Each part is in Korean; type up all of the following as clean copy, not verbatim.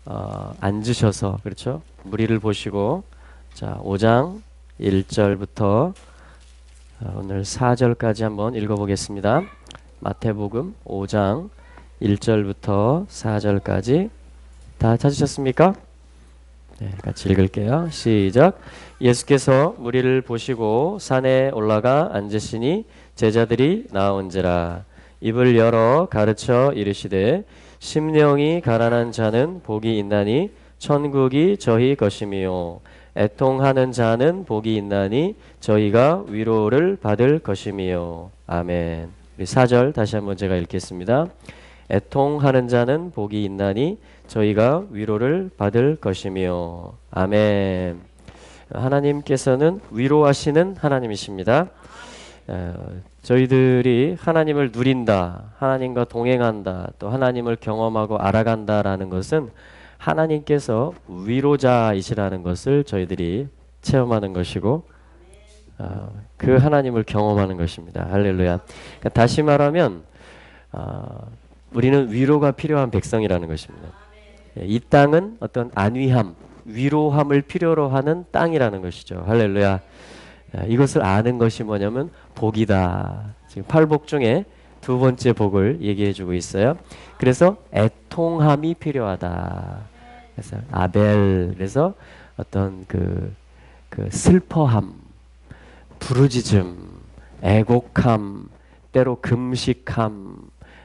앉으셔서, 그렇죠? 무리를 보시고, 자, 5장 1절부터 오늘 4절까지 한번 읽어보겠습니다. 마태복음 5장 1절부터 4절까지 다 찾으셨습니까? 네, 같이 읽을게요. 시작. 예수께서 무리를 보시고 산에 올라가 앉으시니 제자들이 나온지라. 입을 열어 가르쳐 이르시되 심령이 가난한 자는 복이 있나니 천국이 저희 것이미요. 애통하는 자는 복이 있나니 저희가 위로를 받을 것이미요. 아멘. 우리 4절 다시 한번 제가 읽겠습니다. 애통하는 자는 복이 있나니 저희가 위로를 받을 것이며. 아멘. 하나님께서는 위로하시는 하나님이십니다. 저희들이 하나님을 누린다, 하나님과 동행한다, 또 하나님을 경험하고 알아간다라는 것은 하나님께서 위로자이시라는 것을 저희들이 체험하는 것이고 그 하나님을 경험하는 것입니다. 할렐루야. 그러니까 다시 말하면 우리는 위로가 필요한 백성이라는 것입니다. 이 땅은 어떤 안위함, 위로함을 필요로 하는 땅이라는 것이죠. 할렐루야. 이것을 아는 것이 뭐냐면 복이다. 지금 8복 중에 두 번째 복을 얘기해 주고 있어요. 그래서 애통함이 필요하다. 그래서 아벨, 그래서 어떤 그 슬퍼함, 부르짖음, 애곡함, 때로 금식함,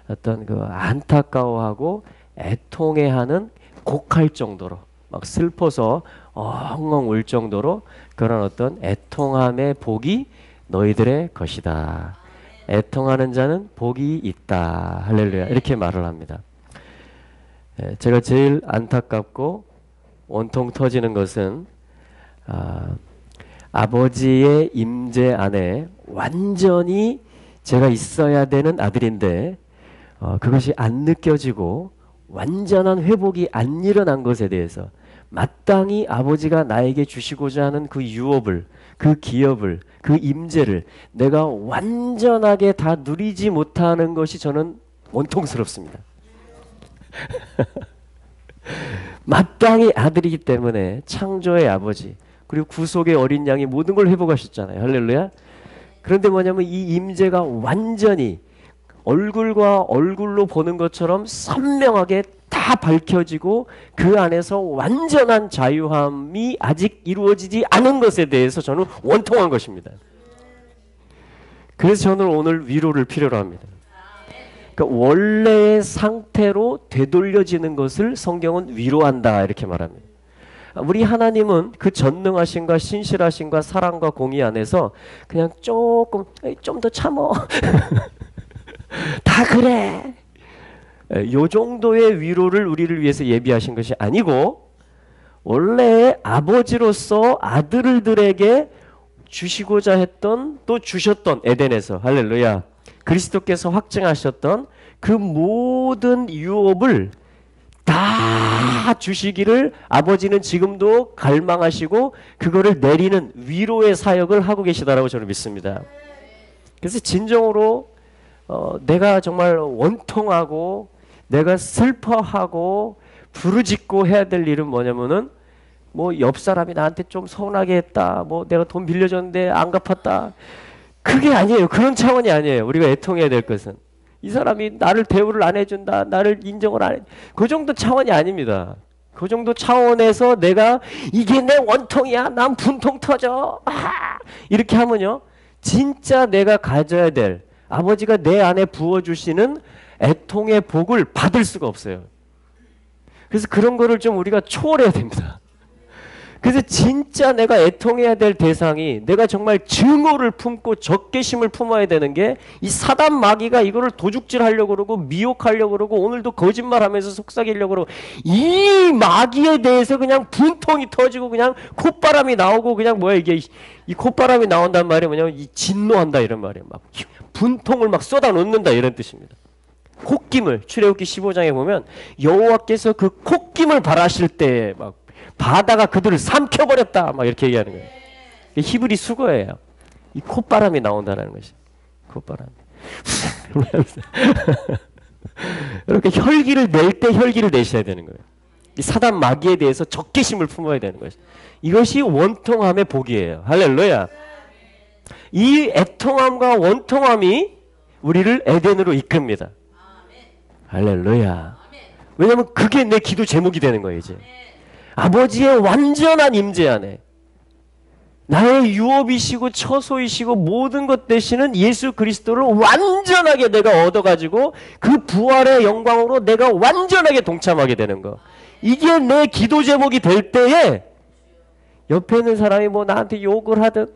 어떤 그 안타까워하고 애통해하는 곡할 정도로 막 슬퍼서 엉엉 울 정도로 그런 어떤 애통함의 복이 너희들의 것이다. 애통하는 자는 복이 있다. 할렐루야. 이렇게 말을 합니다. 제가 제일 안타깝고 원통 터지는 것은 아버지의 임재 안에 완전히 제가 있어야 되는 아들인데 그것이 안 느껴지고 완전한 회복이 안 일어난 것에 대해서 마땅히 아버지가 나에게 주시고자 하는 그 유업을, 그 기업을, 그 임재를 내가 완전하게 다 누리지 못하는 것이 저는 원통스럽습니다. 마땅히 아들이기 때문에 창조의 아버지 그리고 구속의 어린 양이 모든 걸 회복하셨잖아요. 할렐루야. 그런데 뭐냐면 이 임재가 완전히 얼굴과 얼굴로 보는 것처럼 선명하게 다 밝혀지고 그 안에서 완전한 자유함이 아직 이루어지지 않은 것에 대해서 저는 원통한 것입니다. 그래서 저는 오늘 위로를 필요로 합니다. 그러니까 원래의 상태로 되돌려지는 것을 성경은 위로한다 이렇게 말합니다. 우리 하나님은 그 전능하심과 신실하심과 사랑과 공의 안에서 그냥 조금 좀 더 참어 다 그래 요 정도의 위로를 우리를 위해서 예비하신 것이 아니고 원래 아버지로서 아들들에게 주시고자 했던 또 주셨던 에덴에서 할렐루야 그리스도께서 확증하셨던 그 모든 유업을 다 주시기를 아버지는 지금도 갈망하시고 그거를 내리는 위로의 사역을 하고 계시다라고 저는 믿습니다. 그래서 진정으로 내가 정말 원통하고 내가 슬퍼하고 부르짖고 해야 될 일은 뭐냐면은 뭐 옆 사람이 나한테 좀 서운하게 했다, 뭐 내가 돈 빌려줬는데 안 갚았다, 그게 아니에요. 그런 차원이 아니에요. 우리가 애통해야 될 것은 이 사람이 나를 대우를 안 해준다, 나를 인정을 안 해, 그 정도 차원이 아닙니다. 그 정도 차원에서 내가 이게 내 원통이야, 난 분통 터져 이렇게 하면요 진짜 내가 가져야 될 아버지가 내 안에 부어주시는 애통의 복을 받을 수가 없어요. 그래서 그런 거를 좀 우리가 초월해야 됩니다. 그래서 진짜 내가 애통해야 될 대상이 내가 정말 증오를 품고 적개심을 품어야 되는 게 이 사단 마귀가 이거를 도둑질 하려고 그러고 미혹하려고 그러고 오늘도 거짓말하면서 속삭이려고 그러고 이 마귀에 대해서 그냥 분통이 터지고 그냥 콧바람이 나오고 그냥 뭐야 이게 이 콧바람이 나온단 말이 뭐냐면 이 진노한다 이런 말이에요. 막 분통을 막 쏟아 놓는다 이런 뜻입니다. 콧김을 출애굽기 15장에 보면 여호와께서 그 콧김을 발하실 때 막 바다가 그들을 삼켜버렸다 막 이렇게 얘기하는 거예요. 히브리 수거예요. 이 콧바람이 나온다는 것이. 콧바람. 이렇게 혈기를 낼 때 혈기를 내셔야 되는 거예요. 이 사단 마귀에 대해서 적개심을 품어야 되는 것이. 이것이 원통함의 복이에요. 할렐루야. 이 애통함과 원통함이 우리를 에덴으로 이끕니다. 할렐루야. 왜냐하면 그게 내 기도 제목이 되는 거예요. 이제 아버지의 완전한 임재 안에 나의 유업이시고 처소이시고 모든 것 되시는 예수 그리스도를 완전하게 내가 얻어가지고 그 부활의 영광으로 내가 완전하게 동참하게 되는 거. 이게 내 기도 제목이 될 때에 옆에 있는 사람이 뭐 나한테 욕을 하든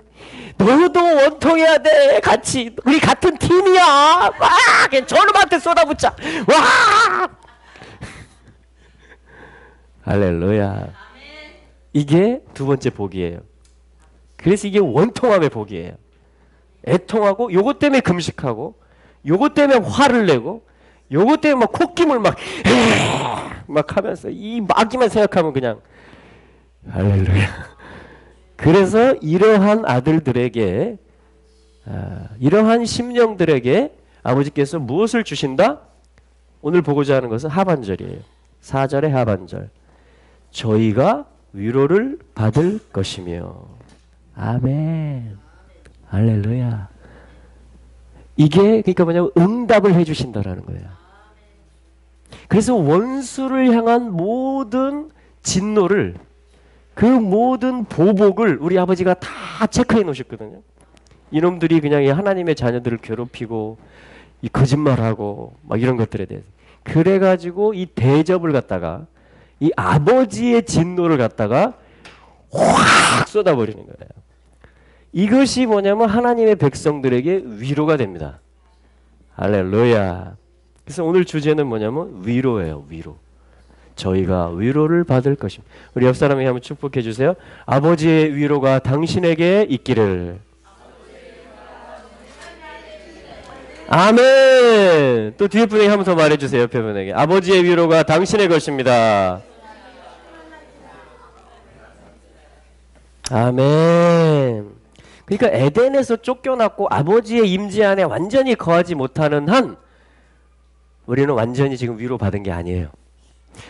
너도 원통해야 돼. 같이 우리 같은 팀이야. 와 그냥 저놈한테 쏟아붓자. 와 할렐루야. 이게 두 번째 복이에요. 그래서 이게 원통함의 복이에요. 애통하고 요것 때문에 금식하고 요것 때문에 화를 내고 요것 때문에 막 콧김을 막 하면서 이 마귀만 생각하면 그냥 할렐루야. 그래서 이러한 아들들에게 이러한 심령들에게 아버지께서 무엇을 주신다? 오늘 보고자 하는 것은 하반절이에요. 4절의 하반절. 저희가 위로를 받을 것이며. 아멘. 할렐루야. 이게 그러니까 뭐냐면 응답을 해주신다라는 거예요. 그래서 원수를 향한 모든 진노를 그 모든 보복을 우리 아버지가 다 체크해 놓으셨거든요. 이놈들이 그냥 이 하나님의 자녀들을 괴롭히고 이 거짓말하고 막 이런 것들에 대해서 그래가지고 이 대접을 갖다가 이 아버지의 진노를 갖다가 확 쏟아버리는 거예요. 이것이 뭐냐면 하나님의 백성들에게 위로가 됩니다. 할렐루야. 그래서 오늘 주제는 뭐냐면 위로예요. 위로. 저희가 위로를 받을 것입니다. 우리 옆 사람에게 한번 축복해 주세요. 아버지의 위로가 당신에게 있기를. 아멘. 또 뒤에 분에게 한번 더 말해주세요. 옆에 분에게. 아버지의 위로가 당신의 것입니다. 아멘. 그러니까 에덴에서 쫓겨났고 아버지의 임재 안에 완전히 거하지 못하는 한 우리는 완전히 지금 위로받은 게 아니에요.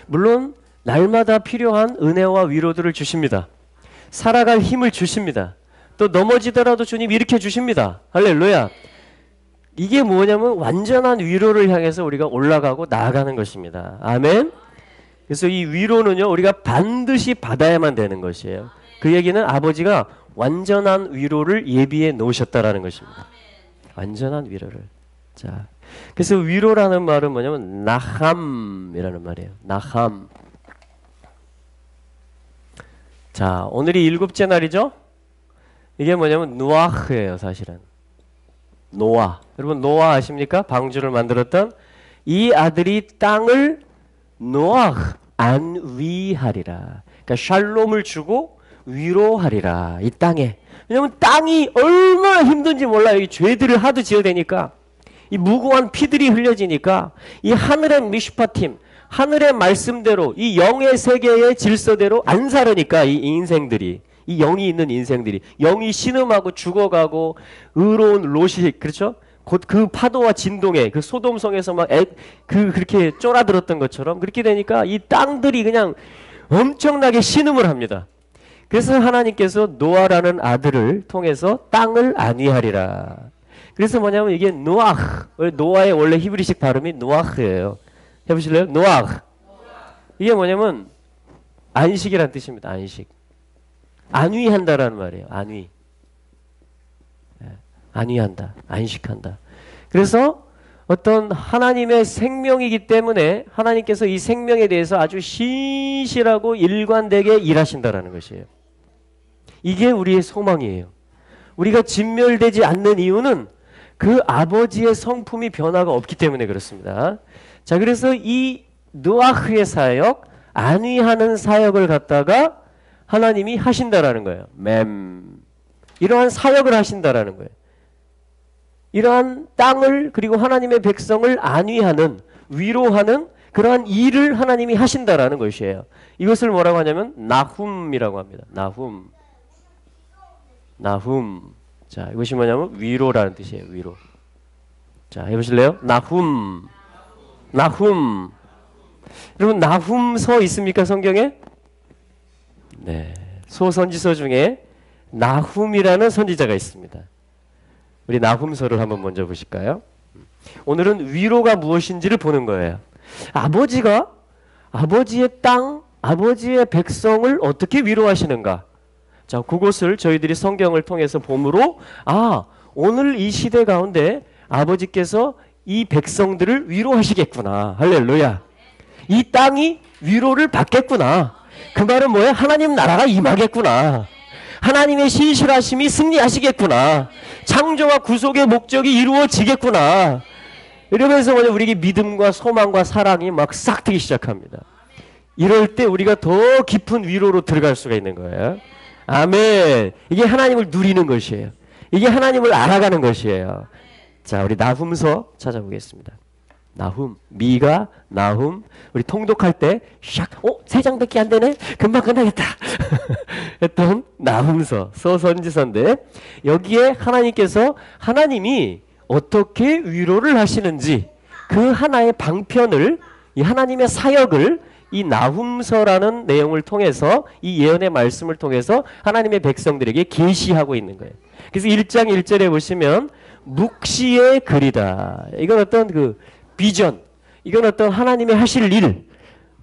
물론 날마다 필요한 은혜와 위로들을 주십니다. 살아갈 힘을 주십니다. 또 넘어지더라도 주님 일으켜 주십니다. 할렐루야. 이게 뭐냐면 완전한 위로를 향해서 우리가 올라가고 나아가는 것입니다. 아멘. 그래서 이 위로는요 우리가 반드시 받아야만 되는 것이에요. 그 얘기는 아버지가 완전한 위로를 예비해 놓으셨다라는 것입니다. 완전한 위로를. 자, 그래서 위로라는 말은 뭐냐면 나함이라는 말이에요. 나함. 자, 오늘이 7째 날이죠? 이게 뭐냐면 노아흐예요, 사실은. 노아. 여러분 노아 아십니까? 방주를 만들었던 이 아들이 땅을 노아흐 안위하리라. 그러니까 샬롬을 주고 위로하리라. 이 땅에. 왜냐면 땅이 얼마나 힘든지 몰라요. 이 죄들을 하도 지어대니까. 이 무고한 피들이 흘려지니까 이 하늘의 미슈파팀, 하늘의 말씀대로 이 영의 세계의 질서대로 안 살으니까 이 인생들이, 이 영이 있는 인생들이 영이 신음하고 죽어가고 의로운 롯이 그렇죠? 곧 그 파도와 진동에 그 소돔성에서 막 그렇게 쫄아들었던 것처럼 그렇게 되니까 이 땅들이 그냥 엄청나게 신음을 합니다. 그래서 하나님께서 노아라는 아들을 통해서 땅을 안위하리라. 그래서 뭐냐면 이게 노아흐. 노아의 원래 히브리식 발음이 노아흐예요. 해보실래요? 노아흐. 이게 뭐냐면 안식이란 뜻입니다. 안식. 안위한다라는 말이에요. 안위. 안위한다. 안식한다. 그래서 어떤 하나님의 생명이기 때문에 하나님께서 이 생명에 대해서 아주 신실하고 일관되게 일하신다라는 것이에요. 이게 우리의 소망이에요. 우리가 진멸되지 않는 이유는 그 아버지의 성품이 변화가 없기 때문에 그렇습니다. 자, 그래서 이 노아흐의 사역, 안위하는 사역을 갖다가 하나님이 하신다라는 거예요. 이러한 사역을 하신다라는 거예요. 이러한 땅을 그리고 하나님의 백성을 안위하는, 위로하는 그러한 일을 하나님이 하신다라는 것이에요. 이것을 뭐라고 하냐면 나훔이라고 합니다. 나훔. 자, 이것이 뭐냐면 위로라는 뜻이에요. 위로. 자, 해보실래요? 나훔. 여러분 나훔서 있습니까 성경에? 네, 소선지서 중에 나훔이라는 선지자가 있습니다. 우리 나훔서를 한번 먼저 보실까요? 오늘은 위로가 무엇인지를 보는 거예요. 아버지가 아버지의 땅, 아버지의 백성을 어떻게 위로하시는가? 자, 그것을 저희들이 성경을 통해서 보므로 오늘 이 시대 가운데 아버지께서 이 백성들을 위로하시겠구나. 할렐루야. 이 땅이 위로를 받겠구나. 그 말은 뭐예요? 하나님 나라가 임하겠구나. 하나님의 신실하심이 승리하시겠구나. 창조와 구속의 목적이 이루어지겠구나. 이러면서 우리에게 믿음과 소망과 사랑이 막 싹 트기 시작합니다. 이럴 때 우리가 더 깊은 위로로 들어갈 수가 있는 거예요. 아멘. 이게 하나님을 누리는 것이에요. 이게 하나님을 알아가는 것이에요. 자, 우리 나훔서 찾아보겠습니다. 나훔, 미가, 나훔. 우리 통독할 때 샥, 3장밖에 안 되네? 금방 끝나겠다. 했던 나훔서, 서선지서인데 여기에 하나님께서 하나님이 어떻게 위로를 하시는지 그 하나의 방편을, 이 하나님의 사역을 이 나훔서라는 내용을 통해서, 이 예언의 말씀을 통해서 하나님의 백성들에게 계시하고 있는 거예요. 그래서 1장 1절에 보시면 묵시의 글이다. 이건 어떤 그 비전, 이건 어떤 하나님이 하실 일,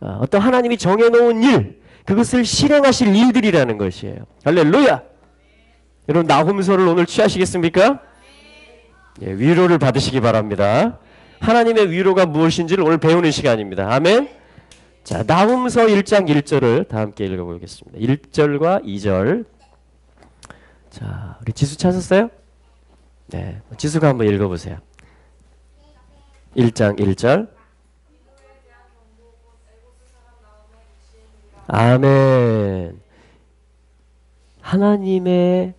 어떤 하나님이 정해놓은 일, 그것을 실행하실 일들이라는 것이에요. 할렐루야. 여러분 나훔서를 오늘 취하시겠습니까? 예, 위로를 받으시기 바랍니다. 하나님의 위로가 무엇인지를 오늘 배우는 시간입니다. 아멘. 자, 나훔서 1장 1절을 다 함께 읽어보겠습니다. 1절과 2절. 자, 우리 지수 찾았어요? 네, 지수가 한번 읽어보세요. 1장 1절. 아멘. 하나님의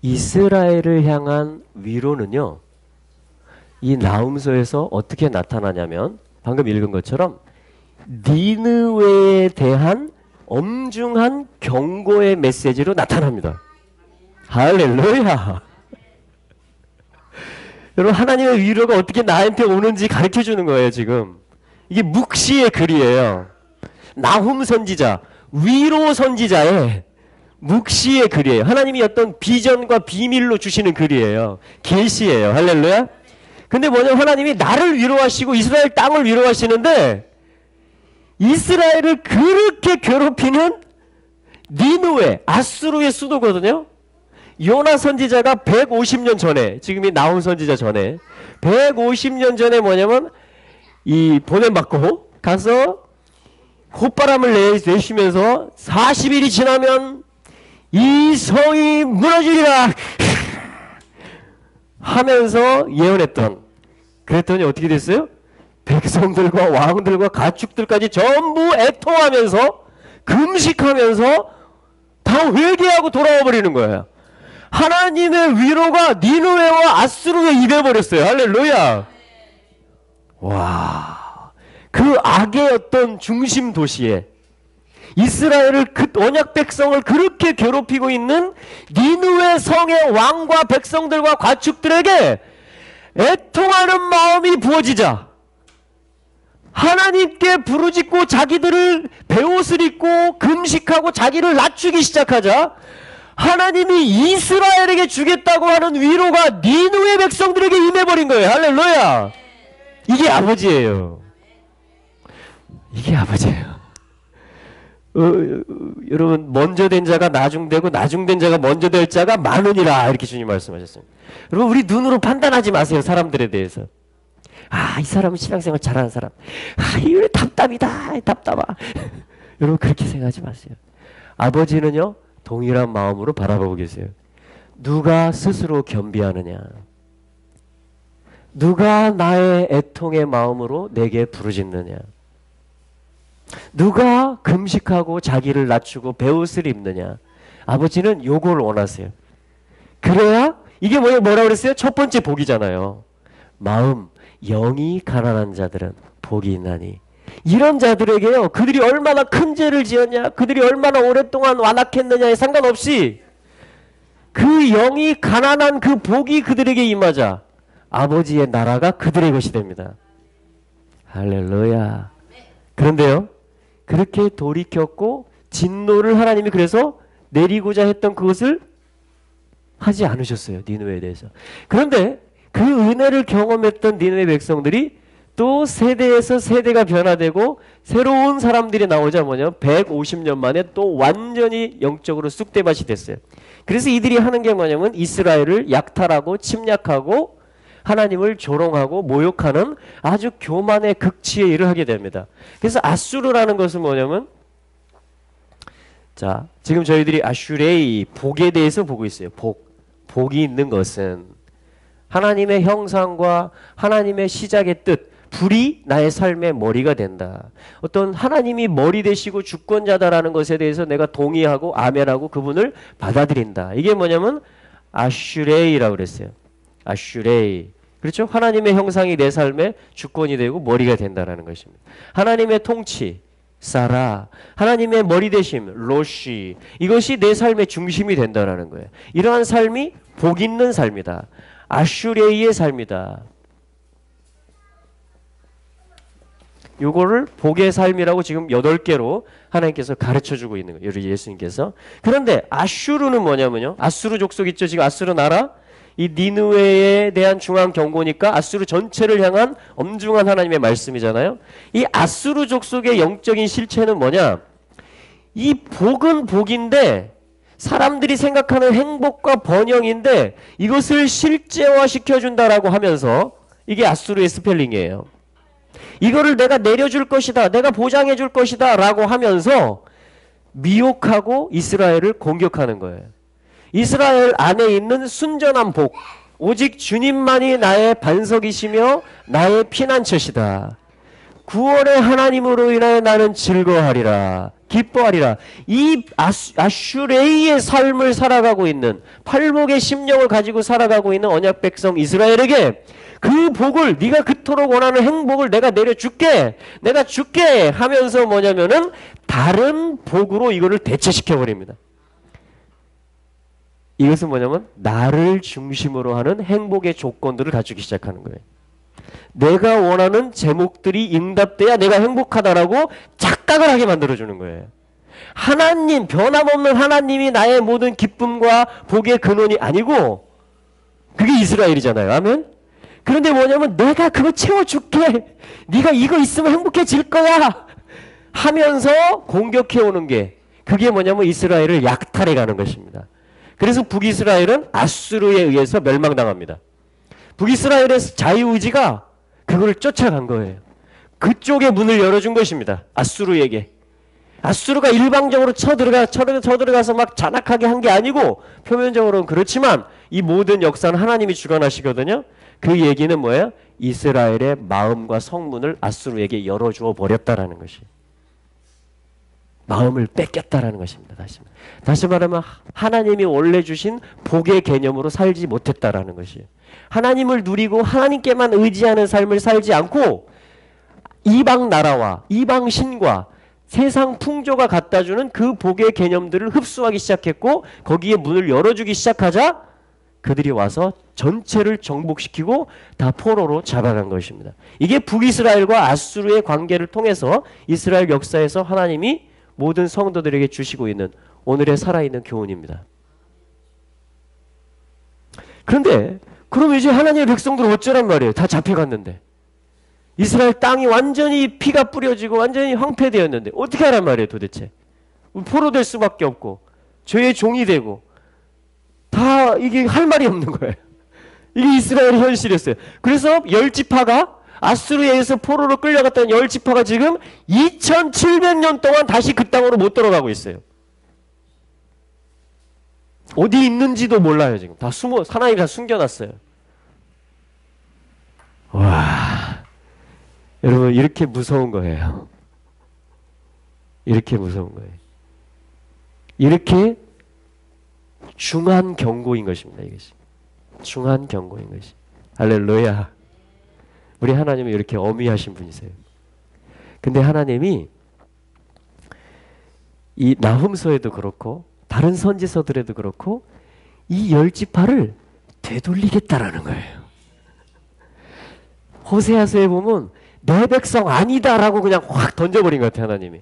이스라엘을 향한 위로는요, 이 나훔서에서 어떻게 나타나냐면 방금 읽은 것처럼 니느웨에 대한 엄중한 경고의 메시지로 나타납니다. 할렐루야. 여러분 하나님의 위로가 어떻게 나한테 오는지 가르쳐주는 거예요. 지금 이게 묵시의 글이에요. 나훔 선지자, 위로 선지자의 묵시의 글이에요. 하나님이 어떤 비전과 비밀로 주시는 글이에요. 계시예요. 할렐루야. 근데 뭐냐면 하나님이 나를 위로하시고 이스라엘 땅을 위로하시는데 이스라엘을 그렇게 괴롭히는 니느웨, 아수르의 수도거든요. 요나 선지자가 150년 전에, 지금 이 나훔 선지자 전에 150년 전에 뭐냐면 이 보냄받고 가서 콧바람을 내쉬면서 40일이 지나면 이 성이 무너지리라 하면서 예언했던, 그랬더니 어떻게 됐어요? 백성들과 왕들과 가축들까지 전부 애통하면서 금식하면서 다 회개하고 돌아와 버리는 거예요. 하나님의 위로가 니느웨와 아수르에 임해버렸어요. 할렐루야. 와, 그 악의 어떤 중심 도시에 이스라엘을, 그 언약 백성을 그렇게 괴롭히고 있는 니느웨 성의 왕과 백성들과 가축들에게 애통하는 마음이 부어지자 하나님께 부르짖고 자기들을 베옷을 입고 금식하고 자기를 낮추기 시작하자 하나님이 이스라엘에게 주겠다고 하는 위로가 니느웨 백성들에게 임해버린 거예요. 할렐루야. 이게 아버지예요. 이게 아버지예요. 여러분 먼저 된 자가 나중되고 나중된 자가 먼저 될 자가 많으니라, 이렇게 주님 말씀하셨습니다. 여러분 우리 눈으로 판단하지 마세요. 사람들에 대해서. 이 사람은 신앙생활 잘하는 사람. 이거 답답이다. 답답아. 여러분 그렇게 생각하지 마세요. 아버지는요 동일한 마음으로 바라보고 계세요. 누가 스스로 겸비하느냐, 누가 나의 애통의 마음으로 내게 부르짖느냐, 누가 금식하고 자기를 낮추고 베옷을 입느냐. 아버지는 요걸 원하세요. 그래야 이게 뭐라고 그랬어요? 첫 번째 복이잖아요. 마음 영이 가난한 자들은 복이 있나니. 이런 자들에게요, 그들이 얼마나 큰 죄를 지었냐, 그들이 얼마나 오랫동안 완악했느냐에 상관없이 그 영이 가난한 그 복이 그들에게 임하자 아버지의 나라가 그들의 것이 됩니다. 할렐루야. 그런데요, 그렇게 돌이켰고 진노를 하나님이 그래서 내리고자 했던 그것을 하지 않으셨어요. 니느웨에 대해서. 그런데 그 은혜를 경험했던 니느웨 백성들이 또 세대에서 세대가 변화되고 새로운 사람들이 나오자 뭐냐, 150년 만에 또 완전히 영적으로 쑥대밭이 됐어요. 그래서 이들이 하는 게 뭐냐면 이스라엘을 약탈하고 침략하고 하나님을 조롱하고 모욕하는 아주 교만의 극치의 일을 하게 됩니다. 그래서 아수르라는 것은 뭐냐면, 자, 지금 저희들이 아슈레이, 복에 대해서 보고 있어요. 복이 있는 것은 하나님의 형상과 하나님의 시작의 뜻, 불이 나의 삶의 머리가 된다. 어떤 하나님이 머리 되시고 주권자다라는 것에 대해서 내가 동의하고 아멘하고 그분을 받아들인다. 이게 뭐냐면 아슈레이라고 그랬어요. 아슈레이. 그렇죠? 하나님의 형상이 내 삶의 주권이 되고 머리가 된다라는 것입니다. 하나님의 통치, 사라. 하나님의 머리 되심, 로시. 이것이 내 삶의 중심이 된다라는 거예요. 이러한 삶이 복 있는 삶이다. 아슈레이의 삶이다. 요거를 복의 삶이라고 지금 8개로 하나님께서 가르쳐주고 있는 거예요. 예수님께서. 그런데 아슈르는 뭐냐면요, 아수르 족속 있죠. 지금 아수르 나라, 이 니느웨에 대한 중앙 경고니까 아수르 전체를 향한 엄중한 하나님의 말씀이잖아요. 이 아수르 족속의 영적인 실체는 뭐냐, 이 복은 복인데 사람들이 생각하는 행복과 번영인데 이것을 실제화시켜준다라고 하면서, 이게 아수르의 스펠링이에요. 이거를 내가 내려줄 것이다, 내가 보장해 줄 것이다 라고 하면서 미혹하고 이스라엘을 공격하는 거예요. 이스라엘 안에 있는 순전한 복, 오직 주님만이 나의 반석이시며 나의 피난처시다. 구원의 하나님으로 인하여 나는 즐거워하리라, 기뻐하리라. 이 아슈레이의 삶을 살아가고 있는, 팔복의 심령을 가지고 살아가고 있는 언약 백성 이스라엘에게 그 복을, 네가 그토록 원하는 행복을 내가 내려줄게, 내가 줄게 하면서 뭐냐면은 다른 복으로 이거를 대체시켜 버립니다. 이것은 뭐냐면 나를 중심으로 하는 행복의 조건들을 갖추기 시작하는 거예요. 내가 원하는 제목들이 응답돼야 내가 행복하다라고 착각을 하게 만들어주는 거예요. 하나님, 변함없는 하나님이 나의 모든 기쁨과 복의 근원이 아니고 그게 이스라엘이잖아요. 아멘? 그런데 뭐냐면 내가 그거 채워줄게, 네가 이거 있으면 행복해질 거야 하면서 공격해오는 게, 그게 뭐냐면 이스라엘을 약탈해가는 것입니다. 그래서 북이스라엘은 아수르에 의해서 멸망당합니다. 북이스라엘의 자유의지가 그걸 쫓아간 거예요. 그쪽에 문을 열어준 것입니다. 아수르에게. 아수르가 일방적으로 쳐들어가서 막 잔악하게 한 게 아니고, 표면적으로는 그렇지만 이 모든 역사는 하나님이 주관하시거든요. 그 얘기는 뭐예요? 이스라엘의 마음과 성문을 아수르에게 열어주어 버렸다라는 것이, 마음을 뺏겼다라는 것입니다. 다시 말하면 하나님이 원래 주신 복의 개념으로 살지 못했다라는 것이에요. 하나님을 누리고 하나님께만 의지하는 삶을 살지 않고 이방 나라와 이방 신과 세상 풍조가 갖다주는 그 복의 개념들을 흡수하기 시작했고, 거기에 문을 열어주기 시작하자 그들이 와서 전체를 정복시키고 다 포로로 잡아간 것입니다. 이게 북이스라엘과 아수르의 관계를 통해서 이스라엘 역사에서 하나님이 모든 성도들에게 주시고 있는 오늘의 살아있는 교훈입니다. 그런데 그럼 이제 하나님의 백성들은 어쩌란 말이에요? 다 잡혀갔는데, 이스라엘 땅이 완전히 피가 뿌려지고 완전히 황폐되었는데 어떻게 하란 말이에요 도대체? 포로될 수밖에 없고 죄의 종이 되고 다 이게 할 말이 없는 거예요. 이게 이스라엘의 현실이었어요. 그래서 10지파가 아수르에 의해서 포로로 끌려갔던 10지파가 지금 2700년 동안 다시 그 땅으로 못 들어가고 있어요. 어디 있는지도 몰라요. 지금 다 하나님이 다 숨겨놨어요. 와, 여러분, 이렇게 무서운 거예요. 이렇게 무서운 거예요. 이렇게 중한 경고인 것입니다. 이것이 중한 경고인 것이. 할렐루야. 우리 하나님은 이렇게 어미하신 분이세요. 근데 하나님이 이 나훔서에도 그렇고 다른 선지서들에도 그렇고 이 10지파를 되돌리겠다라는 거예요. 호세아서에 보면 내 백성 아니다라고 그냥 확 던져버린 것 같아요, 하나님이.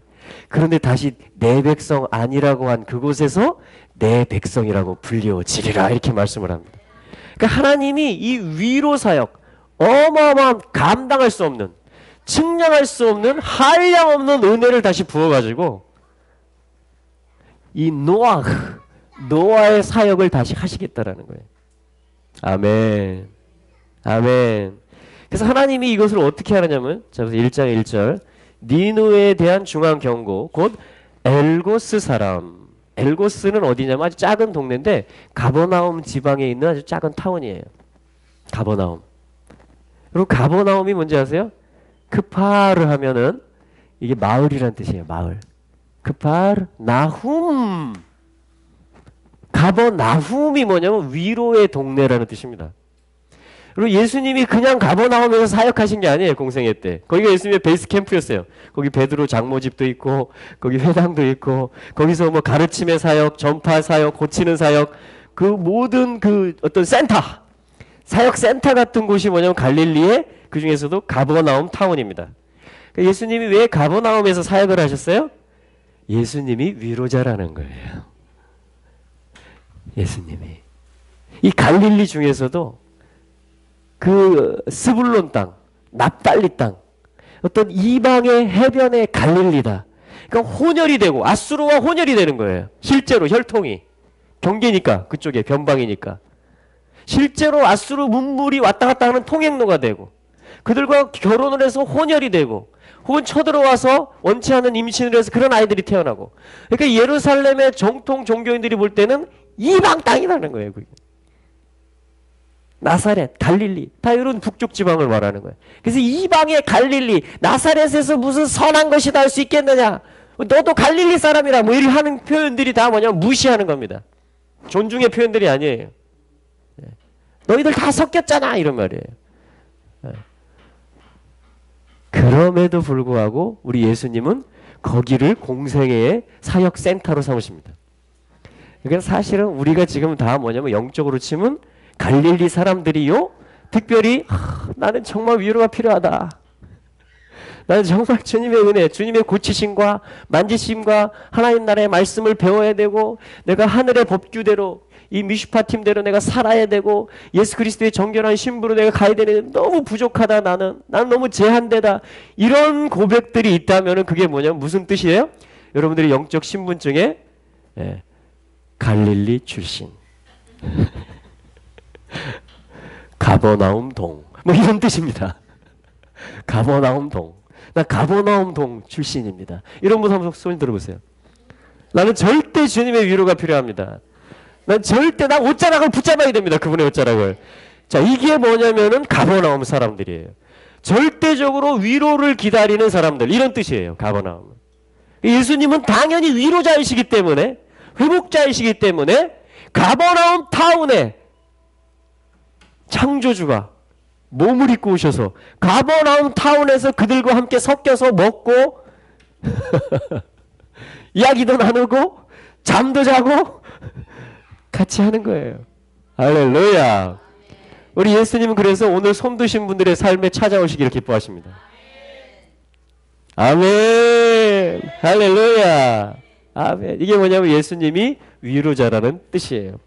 그런데 다시 내 백성 아니라고 한 그곳에서 내 백성이라고 불리워지리라 이렇게 말씀을 합니다. 그러니까 하나님이 이 위로 사역, 어마어마한 감당할 수 없는, 측량할 수 없는, 한량없는 은혜를 다시 부어가지고 이 노아의 사역을 다시 하시겠다라는 거예요. 아멘. 아멘. 그래서 하나님이 이것을 어떻게 하느냐면, 자, 1장 1절. 니느웨에 대한 중앙 경고, 곧 엘고스 사람. 엘고스는 어디냐면 아주 작은 동네인데 가버나움 지방에 있는 아주 작은 타운이에요. 가버나움. 그리고 가버나움이 뭔지 아세요? 크파르 하면은 이게 마을이란 뜻이에요. 마을. 크파르 나훔. 가버나훔이 뭐냐면 위로의 동네라는 뜻입니다. 그리고 예수님이 그냥 가버나움에서 사역하신 게 아니에요. 공생애 때. 거기가 예수님의 베이스 캠프였어요. 거기 베드로 장모집도 있고 거기 회당도 있고 거기서 뭐 가르침의 사역, 전파 사역, 고치는 사역, 그 모든 그 어떤 센터, 사역 센터 같은 곳이 뭐냐면 갈릴리의 그 중에서도 가버나움 타운입니다. 그러니까 예수님이 왜 가버나움에서 사역을 하셨어요? 예수님이 위로자라는 거예요. 예수님이. 이 갈릴리 중에서도 그 스불론 땅, 납달리 땅, 어떤 이방의 해변의 갈릴리다. 그러니까 혼혈이 되고 아수르와 혼혈이 되는 거예요. 실제로 혈통이. 경계니까, 그쪽에 변방이니까. 실제로 아수르 문물이 왔다 갔다 하는 통행로가 되고 그들과 결혼을 해서 혼혈이 되고 혹은 쳐들어와서 원치 않은 임신을 해서 그런 아이들이 태어나고, 그러니까 예루살렘의 정통 종교인들이 볼 때는 이방 땅이라는 거예요. 그게. 나사렛, 갈릴리 다 이런 북쪽 지방을 말하는 거예요. 그래서 이방의 갈릴리, 나사렛에서 무슨 선한 것이다 할 수 있겠느냐, 너도 갈릴리 사람이라 뭐 이렇게 하는 표현들이 다 뭐냐면 무시하는 겁니다. 존중의 표현들이 아니에요. 너희들 다 섞였잖아 이런 말이에요. 그럼에도 불구하고 우리 예수님은 거기를 공생애의 사역센터로 삼으십니다. 그러니까 사실은 우리가 지금 다 뭐냐면 영적으로 치면 갈릴리 사람들이요, 특별히 나는 정말 위로가 필요하다. 나는 정말 주님의 은혜, 주님의 고치심과 만지심과 하나님 나라의 말씀을 배워야 되고, 내가 하늘의 법규대로 이 미슈파 팀대로 내가 살아야 되고, 예수 그리스도의 정결한 신부로 내가 가야 되는데 너무 부족하다. 나는 너무 제한되다. 이런 고백들이 있다면 그게 뭐냐면 무슨 뜻이에요? 여러분들이 영적 신분증에 갈릴리 출신 가버나움 동 뭐 이런 뜻입니다. 가버나움 동, 나 가버나움 동 출신입니다. 이런 분 한번 손 들어보세요. 나는 절대 주님의 위로가 필요합니다. 난 절대 나 옷자락을 붙잡아야 됩니다. 그분의 옷자락을. 자, 이게 뭐냐면은 가버나움 사람들이에요. 절대적으로 위로를 기다리는 사람들, 이런 뜻이에요. 가버나움. 예수님은 당연히 위로자이시기 때문에, 회복자이시기 때문에 가버나움 타운에 창조주가 몸을 입고 오셔서 가버나움 타운에서 그들과 함께 섞여서 먹고 이야기도 나누고 잠도 자고 같이 하는 거예요. 할렐루야. 우리 예수님은 그래서 오늘 손 드신 분들의 삶에 찾아오시기를 기뻐하십니다. 아멘. 할렐루야. 아멘. 이게 뭐냐면 예수님이 위로자라는 뜻이에요.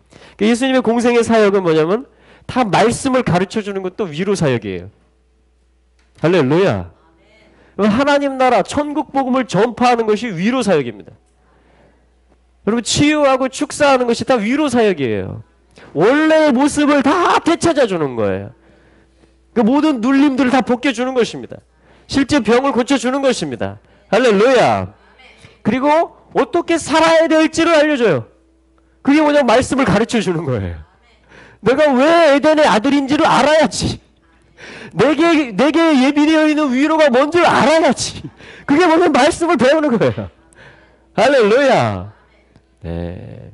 예수님의 공생의 사역은 뭐냐면 다 말씀을 가르쳐주는 것도 위로 사역이에요. 할렐루야. 하나님 나라 천국 복음을 전파하는 것이 위로 사역입니다. 여러분, 치유하고 축사하는 것이 다 위로 사역이에요. 원래의 모습을 다 되찾아주는 거예요. 그 모든 눌림들을 다 벗겨주는 것입니다. 실제 병을 고쳐주는 것입니다. 할렐루야. 그리고 어떻게 살아야 될지를 알려줘요. 그게 뭐냐면 말씀을 가르쳐주는 거예요. 내가 왜 에덴의 아들인지를 알아야지. 내게 예비되어 있는 위로가 뭔지를 알아야지. 그게 뭐냐면 말씀을 배우는 거예요. 할렐루야. 네.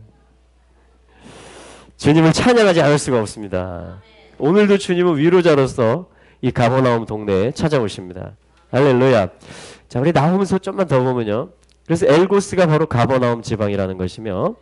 주님을 찬양하지 않을 수가 없습니다. 오늘도 주님은 위로자로서 이 가버나움 동네에 찾아오십니다. 할렐루야. 자, 우리 나오면서 좀만 더 보면요. 그래서 엘고스가 바로 가버나움 지방이라는 것이며,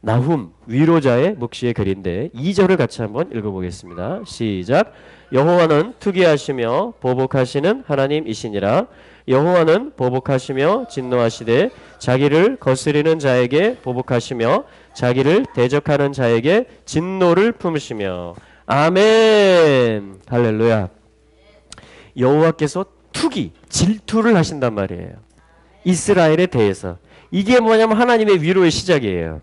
나훔 위로자의 묵시의 글인데 2절을 같이 한번 읽어보겠습니다. 시작. 여호와는 투기하시며 보복하시는 하나님이시니라. 여호와는 보복하시며 진노하시되 자기를 거스리는 자에게 보복하시며 자기를 대적하는 자에게 진노를 품으시며. 아멘. 할렐루야. 여호와께서 투기, 질투를 하신단 말이에요. 이스라엘에 대해서. 이게 뭐냐면 하나님의 위로의 시작이에요.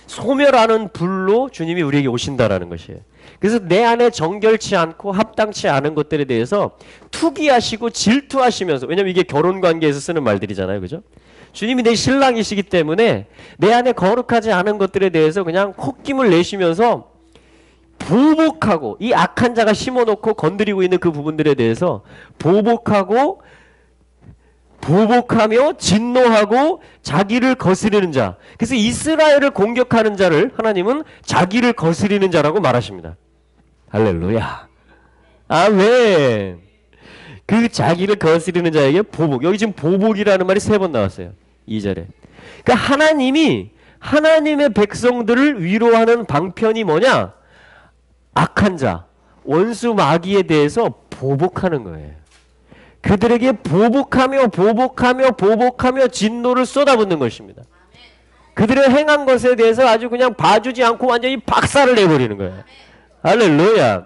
소멸하는 불로 주님이 우리에게 오신다라는 것이에요. 그래서 내 안에 정결치 않고 합당치 않은 것들에 대해서 투기하시고 질투하시면서, 왜냐면 이게 결혼관계에서 쓰는 말들이잖아요. 그죠? 주님이 내 신랑이시기 때문에 내 안에 거룩하지 않은 것들에 대해서 그냥 콧김을 내쉬면서 보복하고, 이 악한 자가 심어놓고 건드리고 있는 그 부분들에 대해서 보복하며 진노하고 자기를 거스리는 자. 그래서 이스라엘을 공격하는 자를 하나님은 자기를 거스리는 자라고 말하십니다. 할렐루야. 아멘. 그 자기를 거스리는 자에게 보복. 여기 지금 보복이라는 말이 3번 나왔어요. 2절에. 그러니까 하나님이 하나님의 백성들을 위로하는 방편이 뭐냐? 악한 자, 원수 마귀에 대해서 보복하는 거예요. 그들에게 보복하며 진노를 쏟아붓는 것입니다. 그들의 행한 것에 대해서 아주 그냥 봐주지 않고 완전히 박살을 내버리는 거예요. 할렐루야.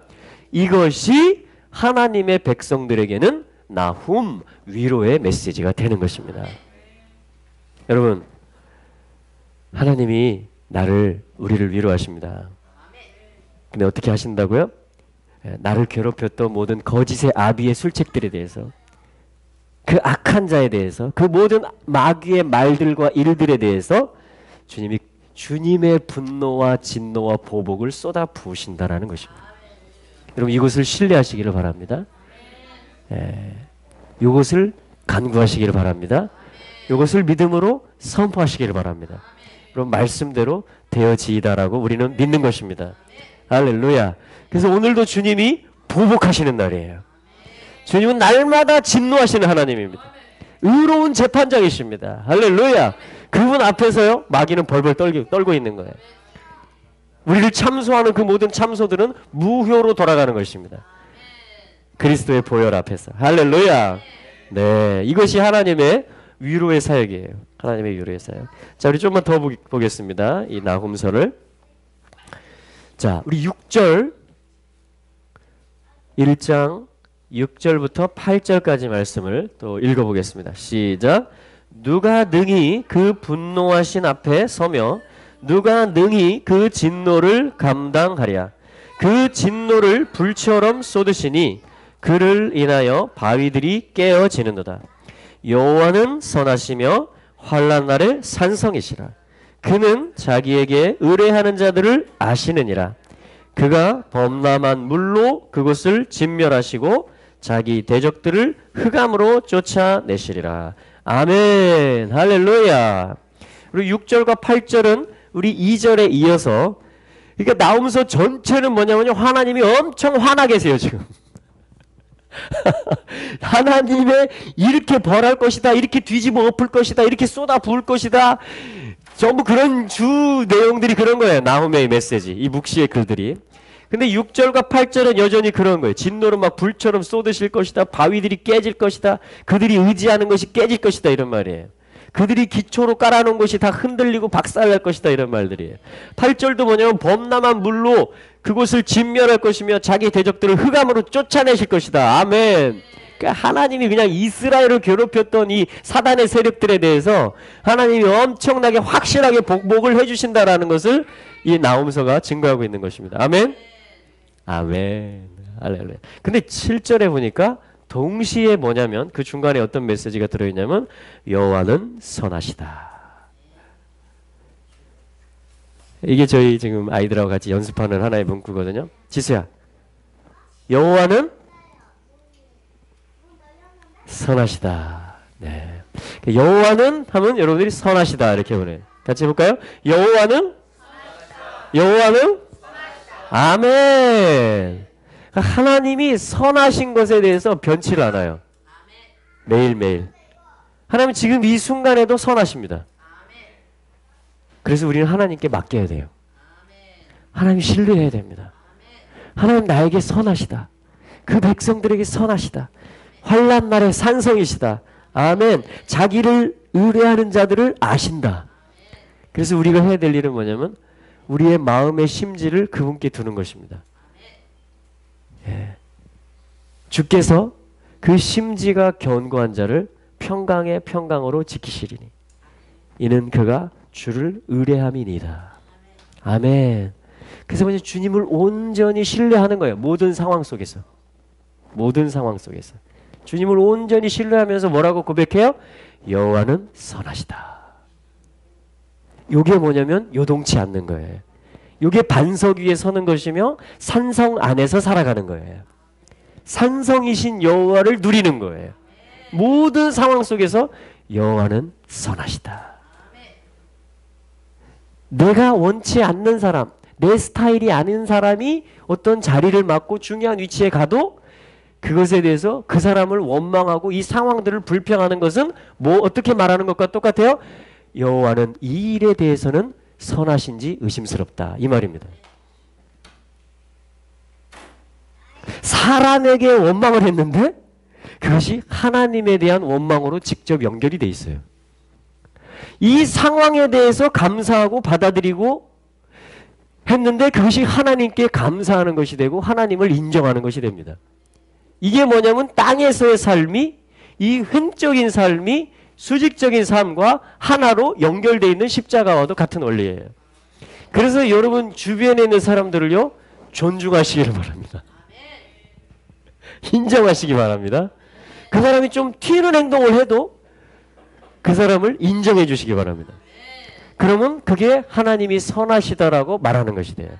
이것이 하나님의 백성들에게는 나훔 위로의 메시지가 되는 것입니다. 여러분, 하나님이 우리를 위로하십니다. 근데 어떻게 하신다고요? 나를 괴롭혔던 모든 거짓의 아비의 술책들에 대해서, 그 악한 자에 대해서, 그 모든 마귀의 말들과 일들에 대해서 주님이 주님의 분노와 진노와 보복을 쏟아 부으신다라는 것입니다. 여러분, 이것을 신뢰하시기를 바랍니다. 이것을 간구하시기를 바랍니다. 이것을 믿음으로 선포하시기를 바랍니다. 그럼 말씀대로 되어지이다라고 우리는 믿는 것입니다. 할렐루야. 그래서 오늘도 주님이 보복하시는 날이에요. 주님은 날마다 진노하시는 하나님입니다. 의로운 재판장이십니다. 할렐루야. 그분 앞에서요, 마귀는 벌벌 떨고 있는 거예요. 우리를 참소하는 그 모든 참소들은 무효로 돌아가는 것입니다. 그리스도의 보혈 앞에서. 할렐루야. 네, 이것이 하나님의 위로의 사역이에요. 하나님의 위로의 사역. 자, 우리 좀만 더 보겠습니다. 이 나훔서를. 자, 우리 6절 1장 6절부터 8절까지 말씀을 또 읽어보겠습니다. 시작. 누가 능히 그 분노하신 앞에 서며 누가 능히 그 진노를 감당하랴. 그 진노를 불처럼 쏟으시니 그를 인하여 바위들이 깨어지는도다. 여호와는 선하시며 환난 날에 산성이시라. 그는 자기에게 의뢰하는 자들을 아시느니라. 그가 범람한 물로 그곳을 진멸하시고 자기 대적들을 흑암으로 쫓아내시리라. 아멘. 할렐루야. 그리고 6절과 8절은 우리 2절에 이어서, 그러니까 나훔서 전체는 뭐냐면요, 하나님이 엄청 화나 계세요 지금. 하나님의 이렇게 벌할 것이다, 이렇게 뒤집어 엎을 것이다, 이렇게 쏟아 부을 것이다, 전부 그런 주 내용들이 그런 거예요. 나훔의 메시지, 이 묵시의 글들이. 근데 6절과 8절은 여전히 그런 거예요. 진노를 막 불처럼 쏟으실 것이다, 바위들이 깨질 것이다, 그들이 의지하는 것이 깨질 것이다, 이런 말이에요. 그들이 기초로 깔아놓은 것이 다 흔들리고 박살날 것이다, 이런 말들이에요. 8절도 뭐냐면 범람한 물로 그곳을 진멸할 것이며 자기 대적들을 흑암으로 쫓아내실 것이다. 아멘. 그러니까 하나님이 그냥 이스라엘을 괴롭혔던 이 사단의 세력들에 대해서 하나님이 엄청나게 확실하게 복목을 해주신다라는 것을 이 나훔서가 증거하고 있는 것입니다. 아멘. 아멘. 할렐루야. 근데 7절에 보니까 동시에 뭐냐면, 그 중간에 어떤 메시지가 들어있냐면 여호와는 선하시다. 이게 저희 지금 아이들하고 같이 연습하는 하나의 문구거든요. 지수야, 여호와는 선하시다. 네. 여호와는 하면 여러분들이 선하시다 이렇게 보내요. 같이 해볼까요? 여호와는 아멘. 하나님이 선하신 것에 대해서 변치를 않아요. 매일매일. 하나님은 지금 이 순간에도 선하십니다. 그래서 우리는 하나님께 맡겨야 돼요. 하나님 신뢰해야 됩니다. 하나님 나에게 선하시다. 그 백성들에게 선하시다. 환난 날에 산성이시다. 아멘. 자기를 의뢰하는 자들을 아신다. 그래서 우리가 해야 될 일은 뭐냐면 우리의 마음의 심지를 그분께 두는 것입니다. 예. 주께서 그 심지가 견고한 자를 평강의 평강으로 지키시리니 이는 그가 주를 의뢰함이니이다. 아멘. 그래서 먼저 주님을 온전히 신뢰하는 거예요. 모든 상황 속에서. 모든 상황 속에서. 주님을 온전히 신뢰하면서 뭐라고 고백해요? 여호와는 선하시다. 요게 뭐냐면 요동치 않는 거예요. 요게 반석 위에 서는 것이며 산성 안에서 살아가는 거예요. 산성이신 여호와를 누리는 거예요. 모든 상황 속에서 여호와는 선하시다. 내가 원치 않는 사람, 내 스타일이 아닌 사람이 어떤 자리를 맡고 중요한 위치에 가도 그것에 대해서 그 사람을 원망하고 이 상황들을 불평하는 것은 뭐 어떻게 말하는 것과 똑같아요? 여호와는 이 일에 대해서는 선하신지 의심스럽다. 이 말입니다. 사람에게 원망을 했는데 그것이 하나님에 대한 원망으로 직접 연결이 돼 있어요. 이 상황에 대해서 감사하고 받아들이고 했는데 그것이 하나님께 감사하는 것이 되고 하나님을 인정하는 것이 됩니다. 이게 뭐냐면 땅에서의 삶이 이 횡적인 삶이 수직적인 삶과 하나로 연결되어 있는 십자가와도 같은 원리예요. 그래서 여러분 주변에 있는 사람들을요 존중하시기를 바랍니다. 인정하시기 바랍니다. 그 사람이 좀 튀는 행동을 해도 그 사람을 인정해 주시기 바랍니다. 그러면 그게 하나님이 선하시다라고 말하는 것이 돼요.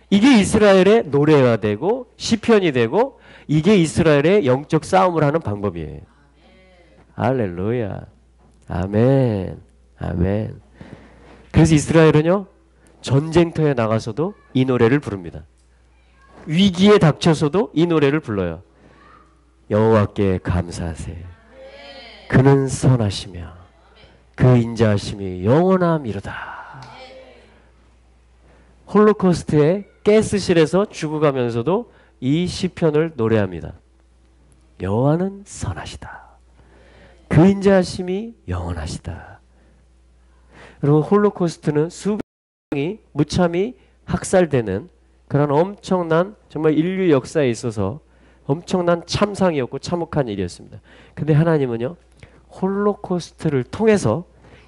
이게 이스라엘의 노래가 되고 시편이 되고 이게 이스라엘의 영적 싸움을 하는 방법이에요. 할렐루야. 아멘. 아멘. 그래서 이스라엘은요 전쟁터에 나가서도 이 노래를 부릅니다. 위기에 닥쳐서도 이 노래를 불러요. 여호와께 감사하세. 그는 선하시며 그 인자하심이 영원함이로다. 홀로코스트의 가스실에서 죽어가면서도 이 시편을 노래합니다. 여호와는 선하시다. 그 인자하심이 영원하시다. 여러분 홀로코스트는 수백 명이 무참히 학살되는 그런 엄청난 정말 인류 역사에 있어서 엄청난 참상이었고 참혹한 일이었습니다. 근데 하나님은요 홀로코스트를 통해서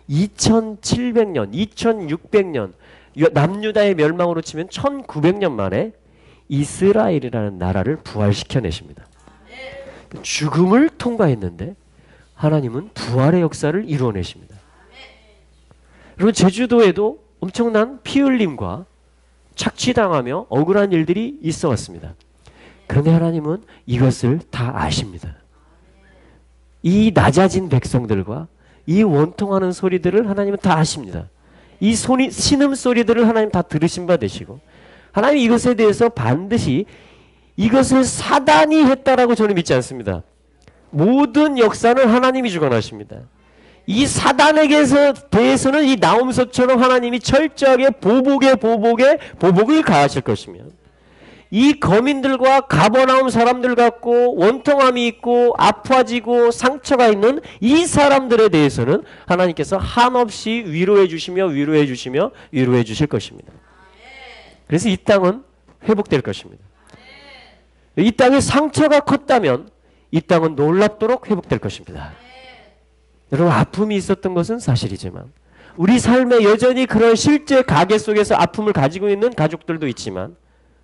2700년, 2600년 남유다의 멸망으로 치면 1900년 만에 이스라엘이라는 나라를 부활시켜내십니다. 죽음을 통과했는데 하나님은 부활의 역사를 이루어내십니다. 여러분 제주도에도 엄청난 피 흘림과 착취당하며 억울한 일들이 있어 왔습니다. 그런데 하나님은 이것을 다 아십니다. 이 낮아진 백성들과 이 원통하는 소리들을 하나님은 다 아십니다. 이 신음소리들을 하나님 다 들으신 바 되시고 하나님 이것에 대해서 반드시 이것을 사단이 했다라고 저는 믿지 않습니다. 모든 역사는 하나님이 주관하십니다. 이 사단에게 대해서는 이 나홈섭처럼 하나님이 철저하게 보복을 가하실 것이며 이 거민들과 가버나움 사람들 같고 원통함이 있고 아파지고 상처가 있는 이 사람들에 대해서는 하나님께서 한없이 위로해 주시며 위로해 주실 것입니다. 그래서 이 땅은 회복될 것입니다. 이 땅에 상처가 컸다면 이 땅은 놀랍도록 회복될 것입니다. 여러분 아픔이 있었던 것은 사실이지만 우리 삶에 여전히 그런 실제 가계 속에서 아픔을 가지고 있는 가족들도 있지만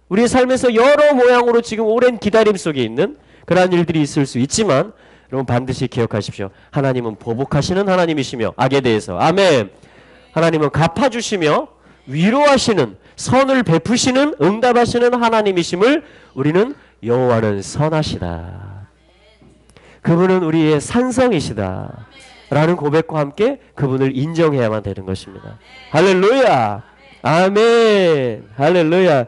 우리의 삶에서 여러 모양으로 지금 오랜 기다림 속에 있는 그러한 일들이 있을 수 있지만 여러분 반드시 기억하십시오. 하나님은 보복하시는 하나님이시며 악에 대해서 아멘. 하나님은 갚아주시며 위로하시는 선을 베푸시는 응답하시는 하나님이심을 우리는 여호와는 선하시다. 그분은 우리의 산성이시다. 라는 고백과 함께 그분을 인정해야만 되는 것입니다. 할렐루야. 아멘. 할렐루야.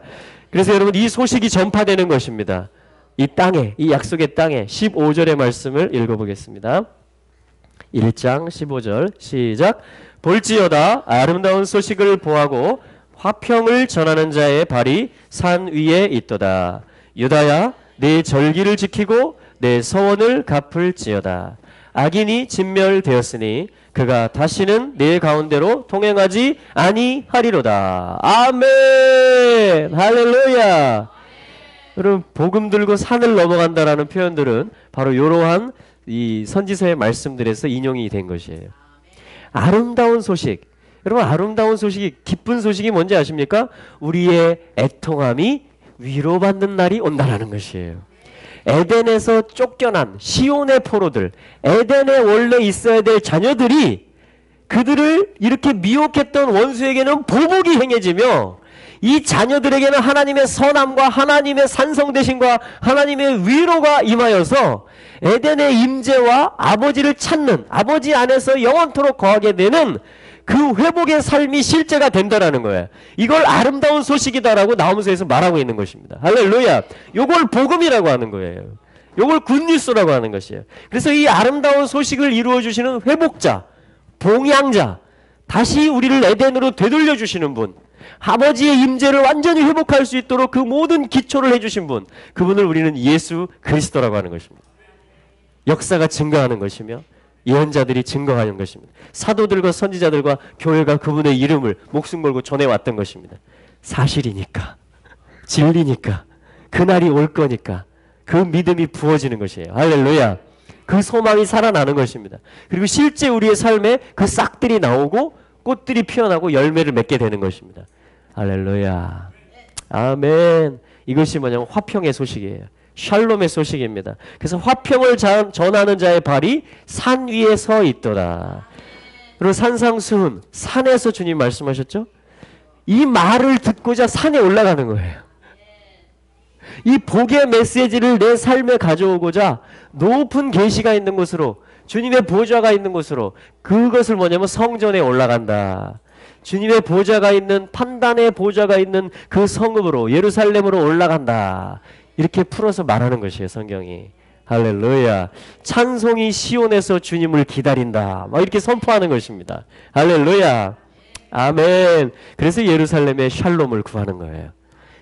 그래서 여러분 이 소식이 전파되는 것입니다. 이 땅에 이 약속의 땅에 15절의 말씀을 읽어보겠습니다. 1장 15절 시작. 볼지어다 아름다운 소식을 보하고 화평을 전하는 자의 발이 산 위에 있도다. 유다야 내 절기를 지키고 내 서원을 갚을지어다. 악인이 진멸되었으니 그가 다시는 내 가운데로 통행하지 아니하리로다. 아멘. 할렐루야. 여러분 복음 들고 산을 넘어간다라는 표현들은 바로 이러한 이 선지서의 말씀들에서 인용이 된 것이에요. 아름다운 소식. 여러분 아름다운 소식이 기쁜 소식이 뭔지 아십니까? 우리의 애통함이 위로받는 날이 온다라는 것이에요. 에덴에서 쫓겨난 시온의 포로들, 에덴에 원래 있어야 될 자녀들이 그들을 이렇게 미혹했던 원수에게는 보복이 행해지며 이 자녀들에게는 하나님의 선함과 하나님의 산성되심과 하나님의 위로가 임하여서 에덴의 임재와 아버지를 찾는 아버지 안에서 영원토록 거하게 되는 그 회복의 삶이 실제가 된다라는 거예요. 이걸 아름다운 소식이다라고 나오면서 말하고 있는 것입니다. 할렐루야. 요걸 복음이라고 하는 거예요. 요걸 굿뉴스라고 하는 것이에요. 그래서 이 아름다운 소식을 이루어 주시는 회복자, 봉양자, 다시 우리를 에덴으로 되돌려 주시는 분, 아버지의 임재를 완전히 회복할 수 있도록 그 모든 기초를 해주신 분, 그분을 우리는 예수 그리스도라고 하는 것입니다. 역사가 증거하는 것이며 예언자들이 증거하는 것입니다. 사도들과 선지자들과 교회가 그분의 이름을 목숨 걸고 전해왔던 것입니다. 사실이니까, 진리니까, 그날이 올 거니까 그 믿음이 부어지는 것이에요. 할렐루야. 그 소망이 살아나는 것입니다. 그리고 실제 우리의 삶에 그 싹들이 나오고 꽃들이 피어나고 열매를 맺게 되는 것입니다. 할렐루야. 아멘. 이것이 뭐냐면 화평의 소식이에요. 샬롬의 소식입니다. 그래서 화평을 전하는 자의 발이 산 위에 서 있더라. 그리고 산상수훈, 산에서 주님 말씀하셨죠? 이 말을 듣고자 산에 올라가는 거예요. 이 복의 메시지를 내 삶에 가져오고자 높은 계시가 있는 곳으로, 주님의 보좌가 있는 곳으로, 그것을 뭐냐면 성전에 올라간다. 주님의 보좌가 있는, 판단의 보좌가 있는 그 성읍으로, 예루살렘으로 올라간다. 이렇게 풀어서 말하는 것이에요, 성경이. 할렐루야. 찬송이 시온에서 주님을 기다린다. 막 이렇게 선포하는 것입니다. 할렐루야. 아멘. 그래서 예루살렘의 샬롬을 구하는 거예요.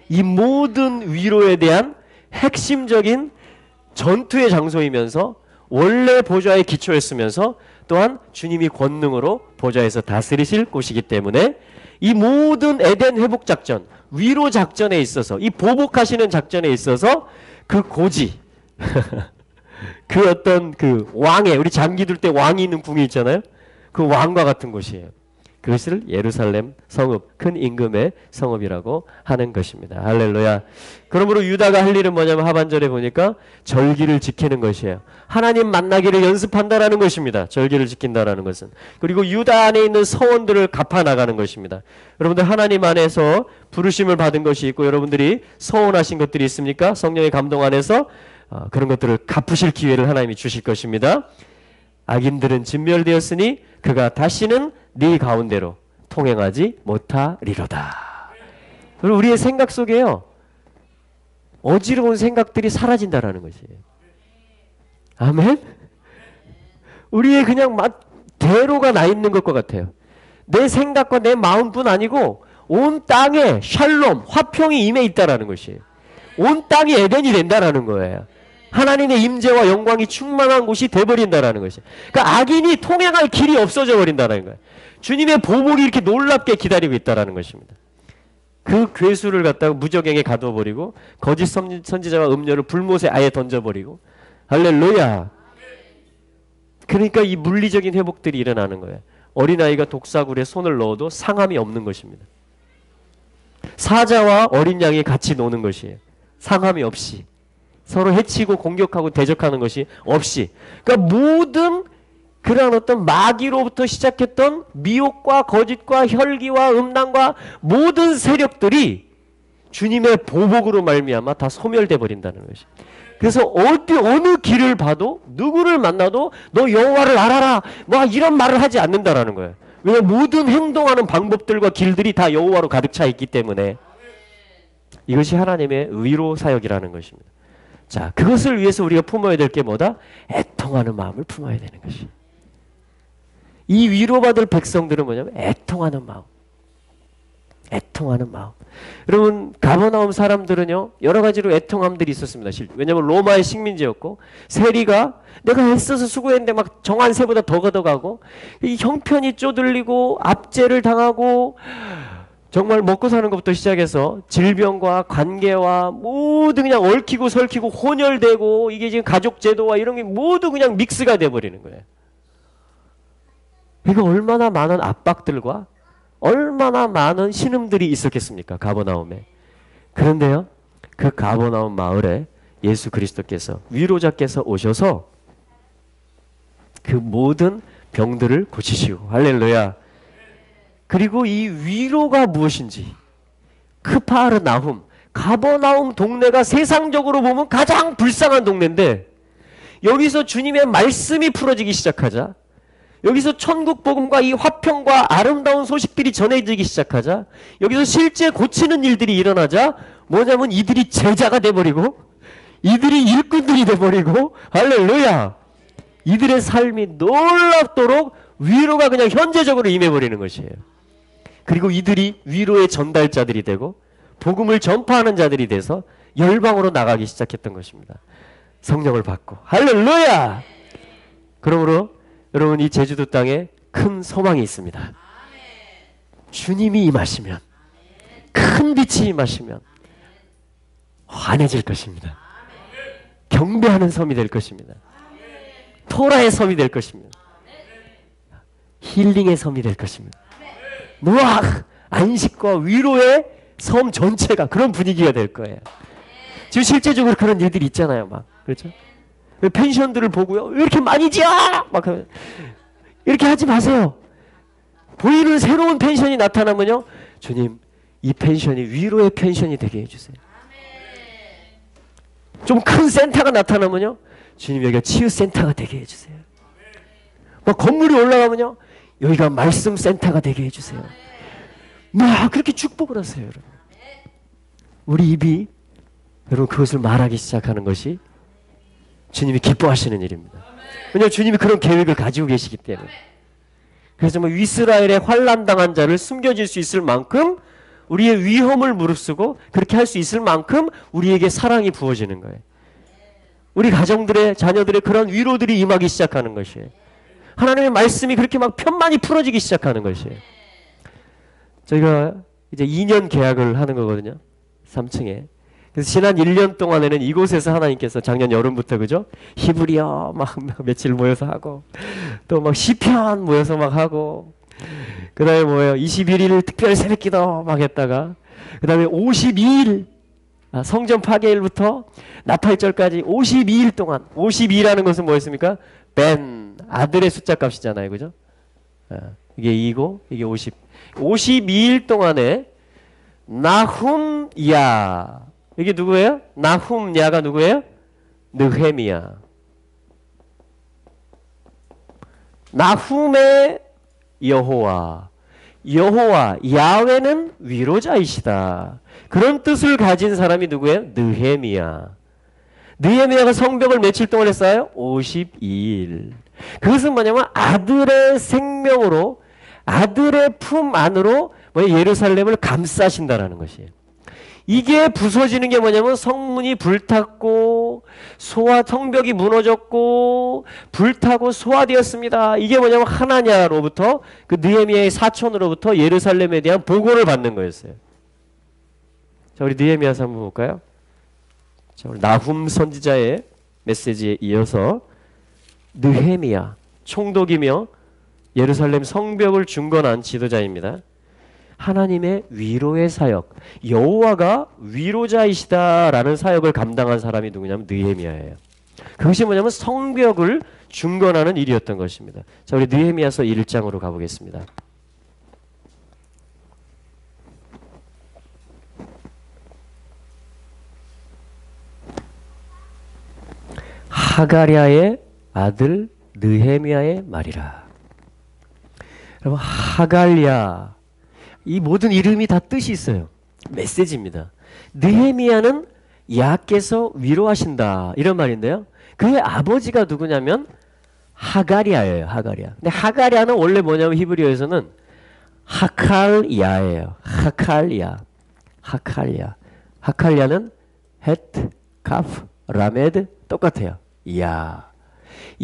이 모든 위로에 대한 핵심적인 전투의 장소이면서 원래 보좌의 기초였으면서 또한 주님이 권능으로 보좌에서 다스리실 곳이기 때문에 이 모든 에덴 회복 작전, 위로 작전에 있어서, 이 보복하시는 작전에 있어서 그 고지, 그 어떤 그 왕의, 우리 장기 둘 때 왕이 있는 궁이 있잖아요. 그 왕과 같은 곳이에요. 그것을 예루살렘 성읍, 큰 임금의 성읍이라고 하는 것입니다. 할렐루야. 그러므로 유다가 할 일은 뭐냐면 하반절에 보니까 절기를 지키는 것이에요. 하나님 만나기를 연습한다라는 것입니다. 절기를 지킨다라는 것은. 그리고 유다 안에 있는 서원들을 갚아나가는 것입니다. 여러분들 하나님 안에서 부르심을 받은 것이 있고 여러분들이 서원하신 것들이 있습니까? 성령의 감동 안에서 그런 것들을 갚으실 기회를 하나님이 주실 것입니다. 악인들은 진멸되었으니 그가 다시는 네 가운데로 통행하지 못하리로다. 그리고 우리의 생각 속에요, 어지러운 생각들이 사라진다라는 것이에요. 아멘? 우리의 그냥 대로가 나 있는 것과 같아요. 내 생각과 내 마음뿐 아니고 온 땅에 샬롬, 화평이 임해 있다라는 것이에요. 온 땅이 에덴이 된다라는 거예요. 하나님의 임재와 영광이 충만한 곳이 돼버린다라는 것이에요. 그러니까 악인이 통행할 길이 없어져 버린다는 거예요. 주님의 보복이 이렇게 놀랍게 기다리고 있다라는 것입니다. 그 괴수를 갖다가 무적행에 가둬버리고 거짓 선지자와 음녀를 불못에 아예 던져버리고, 할렐루야. 그러니까 이 물리적인 회복들이 일어나는 거예요. 어린아이가 독사굴에 손을 넣어도 상함이 없는 것입니다. 사자와 어린 양이 같이 노는 것이에요. 상함이 없이. 서로 해치고 공격하고 대적하는 것이 없이. 그러니까 모든 그런 어떤 마귀로부터 시작했던 미혹과 거짓과 혈기와 음란과 모든 세력들이 주님의 보복으로 말미암아 다 소멸돼 버린다는 것이. 그래서 어느 길을 봐도 누구를 만나도 너 여호와를 알아라 뭐 이런 말을 하지 않는다라는 거예요. 왜냐하면 모든 행동하는 방법들과 길들이 다 여호와로 가득 차 있기 때문에. 이것이 하나님의 위로 사역이라는 것입니다. 자, 그것을 위해서 우리가 품어야 될 게 뭐다? 애통하는 마음을 품어야 되는 것이. 이 위로받을 백성들은 뭐냐면 애통하는 마음. 애통하는 마음. 여러분 가버나움 사람들은요 여러 가지로 애통함들이 있었습니다. 왜냐하면 로마의 식민지였고 세리가 내가 애써서 수고했는데 막 정한 새보다 더 걷어가고 이 형편이 쪼들리고 압제를 당하고 정말 먹고 사는 것부터 시작해서 질병과 관계와 모두 그냥 얽히고 설키고 혼혈되고 이게 지금 가족 제도와 이런 게 모두 그냥 믹스가 돼버리는 거예요. 이거 얼마나 많은 압박들과 얼마나 많은 신음들이 있었겠습니까? 가버나움에. 그런데요, 그 가버나움 마을에 예수 그리스도께서 위로자께서 오셔서 그 모든 병들을 고치시고 할렐루야. 그리고 이 위로가 무엇인지 크파르나훔 가버나움 동네가 세상적으로 보면 가장 불쌍한 동네인데 여기서 주님의 말씀이 풀어지기 시작하자 여기서 천국 복음과 이 화평과 아름다운 소식들이 전해지기 시작하자 여기서 실제 고치는 일들이 일어나자 뭐냐면 이들이 제자가 돼버리고 이들이 일꾼들이 돼버리고 할렐루야 이들의 삶이 놀랍도록 위로가 그냥 현재적으로 임해버리는 것이에요. 그리고 이들이 위로의 전달자들이 되고 복음을 전파하는 자들이 돼서 열방으로 나가기 시작했던 것입니다. 성령을 받고 할렐루야. 그러므로 여러분 이 제주도 땅에 큰 소망이 있습니다. 주님이 임하시면 큰 빛이 임하시면 환해질 것입니다. 경배하는 섬이 될 것입니다. 토라의 섬이 될 것입니다. 힐링의 섬이 될 것입니다. 노악 안식과 위로의 섬 전체가 그런 분위기가 될 거예요. 지금 실제적으로 그런 일들이 있잖아요. 막 그렇죠? 펜션들을 보고요. 왜 이렇게 많이 지어? 막 이렇게 하지 마세요. 보이는 새로운 펜션이 나타나면요. 주님, 이 펜션이 위로의 펜션이 되게 해주세요. 좀 큰 센터가 나타나면요. 주님, 여기가 치유센터가 되게 해주세요. 막 건물이 올라가면요. 여기가 말씀 센터가 되게 해주세요. 막 그렇게 축복을 하세요. 여러분. 우리 입이 여러분 그것을 말하기 시작하는 것이 주님이 기뻐하시는 일입니다. 왜냐하면 주님이 그런 계획을 가지고 계시기 때문에. 그래서 뭐 이스라엘의 환난당한 자를 숨겨질 수 있을 만큼 우리의 위험을 무릅쓰고 그렇게 할 수 있을 만큼 우리에게 사랑이 부어지는 거예요. 우리 가정들의 자녀들의 그런 위로들이 임하기 시작하는 것이에요. 하나님의 말씀이 그렇게 막 편만히 풀어지기 시작하는 것이에요. 저희가 이제 2년 계약을 하는 거거든요. 3층에. 그래서 지난 1년 동안에는 이곳에서 하나님께서 작년 여름부터 그죠? 히브리어 막 며칠 모여서 하고 또 막 시편 모여서 막 하고 그 다음에 뭐예요? 21일 특별 새벽기도 막 했다가 그 다음에 52일 성전 파괴일부터 나팔절까지 52일 동안 52라는 것은 뭐였습니까? 벤 아들의 숫자 값이잖아요. 그죠? 이게 2고 이게 50 52일 동안에 나훔야 이게 누구예요? 나훔야가 누구예요? 느헤미야. 나훔의 여호와 야훼는 위로자이시다. 그런 뜻을 가진 사람이 누구예요? 느헤미야. 느헤미야가 성벽을 며칠 동안 했어요? 52일. 그것은 뭐냐면 아들의 생명으로 아들의 품 안으로 예루살렘을 감싸신다라는 것이에요. 이게 부서지는 게 뭐냐면 성문이 불탔고 성벽이 무너졌고 불타고 소화되었습니다. 이게 뭐냐면 하나냐로부터 그 느헤미야의 사촌으로부터 예루살렘에 대한 보고를 받는 거였어요. 자, 우리 느헤미야서 한번 볼까요? 자, 우리 나훔 선지자의 메시지에 이어서 느헤미야 총독이며 예루살렘 성벽을 중건한 지도자입니다. 하나님의 위로의 사역, 여호와가 위로자이시다라는 사역을 감당한 사람이 누구냐면 느헤미야예요. 그것이 뭐냐면 성벽을 중건하는 일이었던 것입니다. 자, 우리 느헤미야서 1장으로 가보겠습니다. 하가랴의 아들 느헤미야의 말이라. 여러분, 하갈랴 이 모든 이름이 다 뜻이 있어요. 메시지입니다. 느헤미야는 야께서 위로하신다 이런 말인데요. 그의 아버지가 누구냐면 하가리아예요. 하가리아. 근데 하가리아는 원래 뭐냐면 히브리어에서는 하칼야예요. 하칼야. 하칼야. 하칼야는 헷, 카프, 라메드 똑같아요. 야.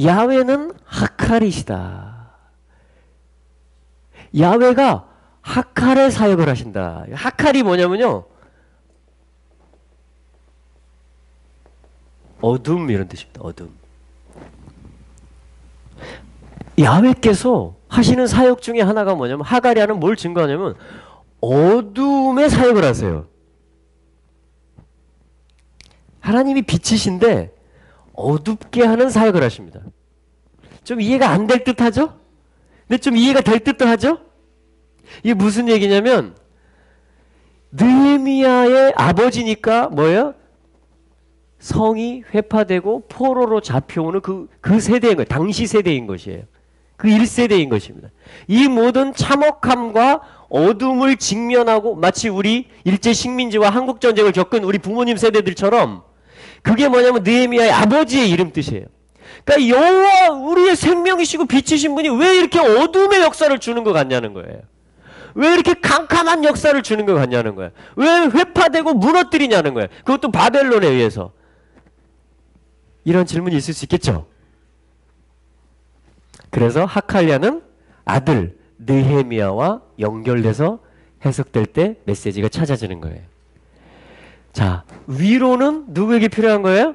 야훼는 하칼이시다. 야훼가 하칼의 사역을 하신다. 하칼이 뭐냐면요. 어둠 이런 뜻입니다. 어둠. 야훼께서 하시는 사역 중에 하나가 뭐냐면 하가리아는 뭘 증거하냐면 어둠의 사역을 하세요. 하나님이 빛이신데 어둡게 하는 사역을 하십니다. 좀 이해가 안 될 듯하죠? 근데 좀 이해가 될 듯도 하죠? 이게 무슨 얘기냐면 느헤미야의 아버지니까 뭐예요? 성이 회파되고 포로로 잡혀오는 그 세대인 거예요. 당시 세대인 것이에요. 그 1세대인 것입니다. 이 모든 참혹함과 어둠을 직면하고 마치 우리 일제 식민지와 한국 전쟁을 겪은 우리 부모님 세대들처럼 그게 뭐냐면 느헤미야의 아버지의 이름 뜻이에요. 그러니까 여호와 우리의 생명이시고 빛이신 분이 왜 이렇게 어둠의 역사를 주는 것 같냐는 거예요. 왜 이렇게 캄캄한 역사를 주는 것 같냐는 거예요. 왜 회파되고 무너뜨리냐는 거예요. 그것도 바벨론에 의해서. 이런 질문이 있을 수 있겠죠. 그래서 하칼야는 아들 느헤미야와 연결돼서 해석될 때 메시지가 찾아지는 거예요. 자, 위로는 누구에게 필요한 거예요?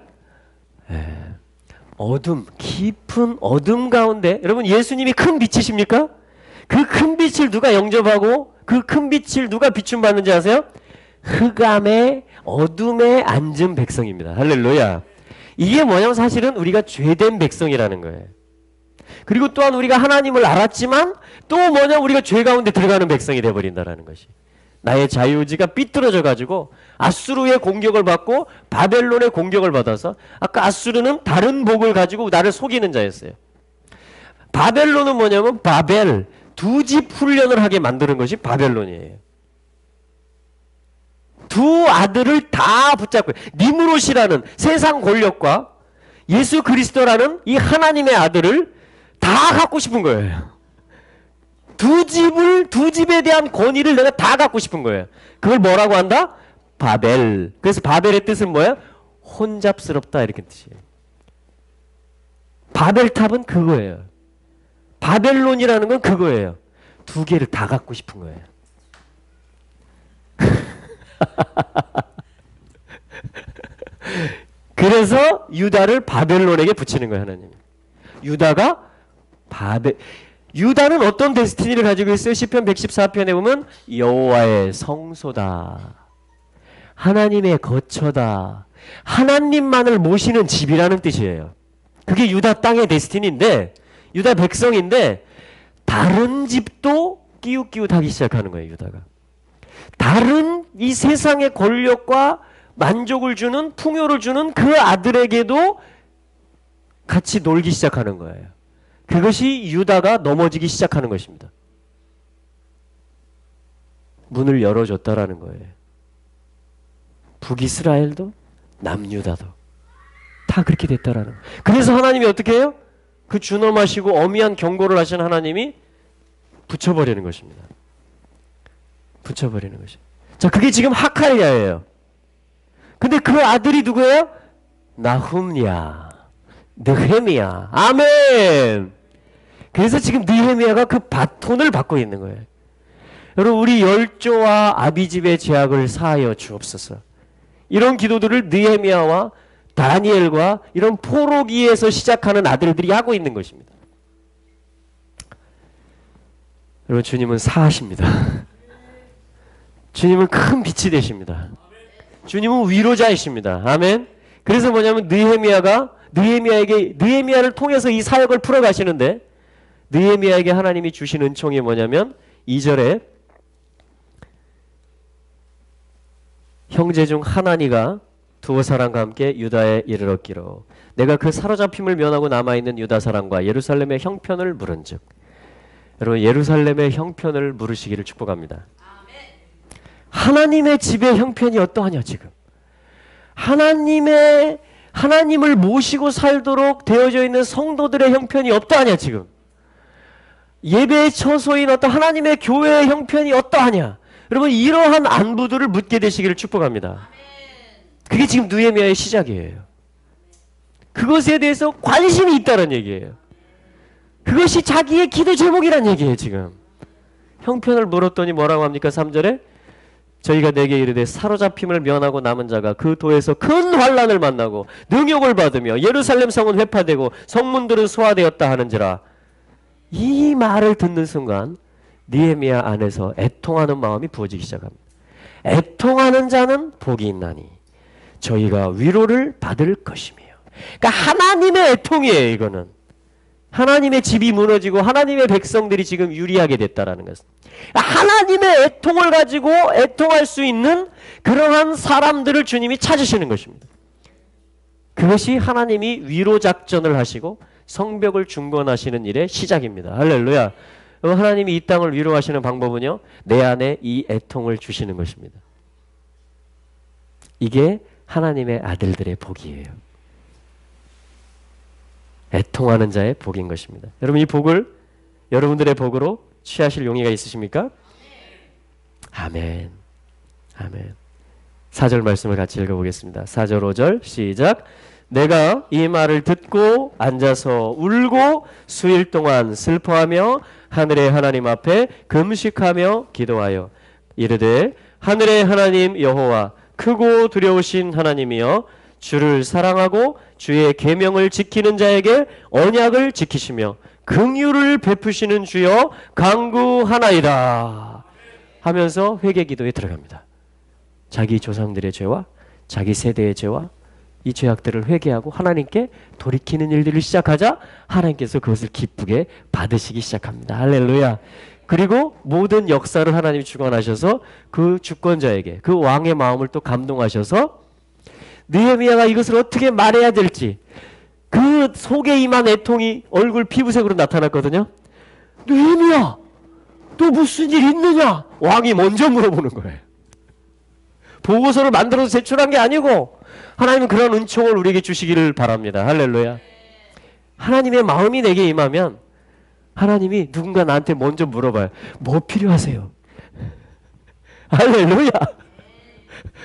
어둠, 깊은 어둠 가운데 여러분 예수님이 큰 빛이십니까? 그 큰 빛을 누가 영접하고 그 큰 빛을 누가 비춤받는지 아세요? 흑암의 어둠에 앉은 백성입니다. 할렐루야. 이게 뭐냐면 사실은 우리가 죄된 백성이라는 거예요. 그리고 또한 우리가 하나님을 알았지만 또 뭐냐 우리가 죄 가운데 들어가는 백성이 되어버린다는 것이. 나의 자유의지가 삐뚤어져 가지고 아수르의 공격을 받고 바벨론의 공격을 받아서 아까 아수르는 다른 복을 가지고 나를 속이는 자였어요. 바벨론은 뭐냐면 바벨 두 집 훈련을 하게 만드는 것이 바벨론이에요. 두 아들을 다 붙잡고 니므롯이라는 세상 권력과 예수 그리스도라는 이 하나님의 아들을 다 갖고 싶은 거예요. 두 집에 대한 권위를 내가 다 갖고 싶은 거예요. 그걸 뭐라고 한다? 바벨. 그래서 바벨의 뜻은 뭐예요? 혼잡스럽다 이렇게 뜻이에요. 바벨탑은 그거예요. 바벨론이라는 건 그거예요. 두 개를 다 갖고 싶은 거예요. 그래서 유다를 바벨론에게 붙이는 거예요, 하나님. 유다는 어떤 데스티니를 가지고 있어요? 시편 114편에 보면 여호와의 성소다. 하나님의 거처다. 하나님만을 모시는 집이라는 뜻이에요. 그게 유다 땅의 데스티니인데 유다 백성인데 다른 집도 끼웃끼웃하기 시작하는 거예요, 유다가. 다른 이 세상의 권력과 만족을 주는 풍요를 주는 그 아들에게도 같이 놀기 시작하는 거예요. 그것이 유다가 넘어지기 시작하는 것입니다. 문을 열어줬다라는 거예요. 북이스라엘도 남유다도 다 그렇게 됐다라는 거예요. 그래서 하나님이 어떻게 해요? 그 준엄하시고 어미한 경고를 하신 하나님이 붙여버리는 것입니다. 붙여버리는 것이. 자, 그게 지금 하칼야예요. 근데 그 아들이 누구예요? 나훔야, 느헤미야. 아멘. 그래서 지금 느헤미야가 그 바톤을 받고 있는 거예요. 여러분, 우리 열조와 아비집의 죄악을 사하여 주옵소서. 이런 기도들을 느헤미야와 다니엘과 이런 포로기에서 시작하는 아들들이 하고 있는 것입니다. 여러분, 주님은 사하십니다. 주님은 큰 빛이 되십니다. 주님은 위로자이십니다. 아멘. 그래서 뭐냐면 느헤미야를 통해서 이 사역을 풀어가시는데 느헤미야에게 하나님이 주신 은총이 뭐냐면 2절에 형제 중 하나니가 두어 사람과 함께 유다에 이르렀기로 내가 그 사로잡힘을 면하고 남아있는 유다 사람과 예루살렘의 형편을 물은즉. 여러분, 예루살렘의 형편을 물으시기를 축복합니다. 하나님의 집의 형편이 어떠하냐 지금. 하나님의 하나님을 모시고 살도록 되어져 있는 성도들의 형편이 어떠하냐 지금. 예배의 처소인 어떤 하나님의 교회의 형편이 어떠하냐. 여러분 이러한 안부들을 묻게 되시기를 축복합니다. 그게 지금 느헤미야의 시작이에요. 그것에 대해서 관심이 있다는 얘기예요. 그것이 자기의 기도 제목이란 얘기예요. 지금 형편을 물었더니 뭐라고 합니까? 3절에 저희가 내게 이르되 사로잡힘을 면하고 남은 자가 그 도에서 큰 환난을 만나고 능욕을 받으며 예루살렘 성은 회파되고 성문들은 소화되었다 하는지라. 이 말을 듣는 순간 느헤미야 안에서 애통하는 마음이 부어지기 시작합니다. 애통하는 자는 복이 있나니 저희가 위로를 받을 것이며. 그러니까 하나님의 애통이에요. 이거는 하나님의 집이 무너지고 하나님의 백성들이 지금 유리하게 됐다라는 것은 하나님의 애통을 가지고 애통할 수 있는 그러한 사람들을 주님이 찾으시는 것입니다. 그것이 하나님이 위로 작전을 하시고 성벽을 중건하시는 일의 시작입니다. 할렐루야. 하나님이 이 땅을 위로하시는 방법은요, 내 안에 이 애통을 주시는 것입니다. 이게 하나님의 아들들의 복이에요. 애통하는 자의 복인 것입니다. 여러분 이 복을 여러분들의 복으로 취하실 용의가 있으십니까? 아멘. 아멘. 4절 말씀을 같이 읽어보겠습니다. 4절 5절 시작. 내가 이 말을 듣고 앉아서 울고 수일 동안 슬퍼하며 하늘의 하나님 앞에 금식하며 기도하여 이르되 하늘의 하나님 여호와 크고 두려우신 하나님이여 주를 사랑하고 주의 계명을 지키는 자에게 언약을 지키시며 긍휼을 베푸시는 주여 간구하나이다 하면서 회개 기도에 들어갑니다. 자기 조상들의 죄와 자기 세대의 죄와 이 죄악들을 회개하고 하나님께 돌이키는 일들을 시작하자 하나님께서 그것을 기쁘게 받으시기 시작합니다. 할렐루야. 그리고 모든 역사를 하나님이 주관하셔서 그 주권자에게 그 왕의 마음을 또 감동하셔서 느헤미야가 이것을 어떻게 말해야 될지 그 속에 임한 애통이 얼굴 피부색으로 나타났거든요. 느헤미야 또 무슨 일 있느냐? 왕이 먼저 물어보는 거예요. 보고서를 만들어서 제출한 게 아니고 하나님은 그런 은총을 우리에게 주시기를 바랍니다. 할렐루야. 하나님의 마음이 내게 임하면 하나님이 누군가 나한테 먼저 물어봐요. 뭐 필요하세요? 할렐루야.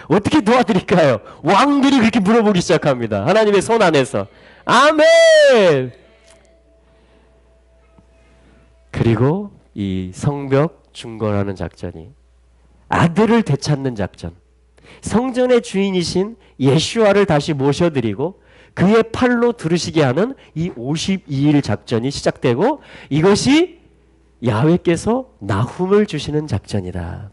어떻게 도와드릴까요? 왕들이 그렇게 물어보기 시작합니다. 하나님의 손 안에서. 아멘. 그리고 이 성벽 중건하는 작전이 아들을 되찾는 작전, 성전의 주인이신 예슈아를 다시 모셔드리고 그의 팔로 들으시게 하는 이 52일 작전이 시작되고 이것이 야훼께서 나훔을 주시는 작전이다.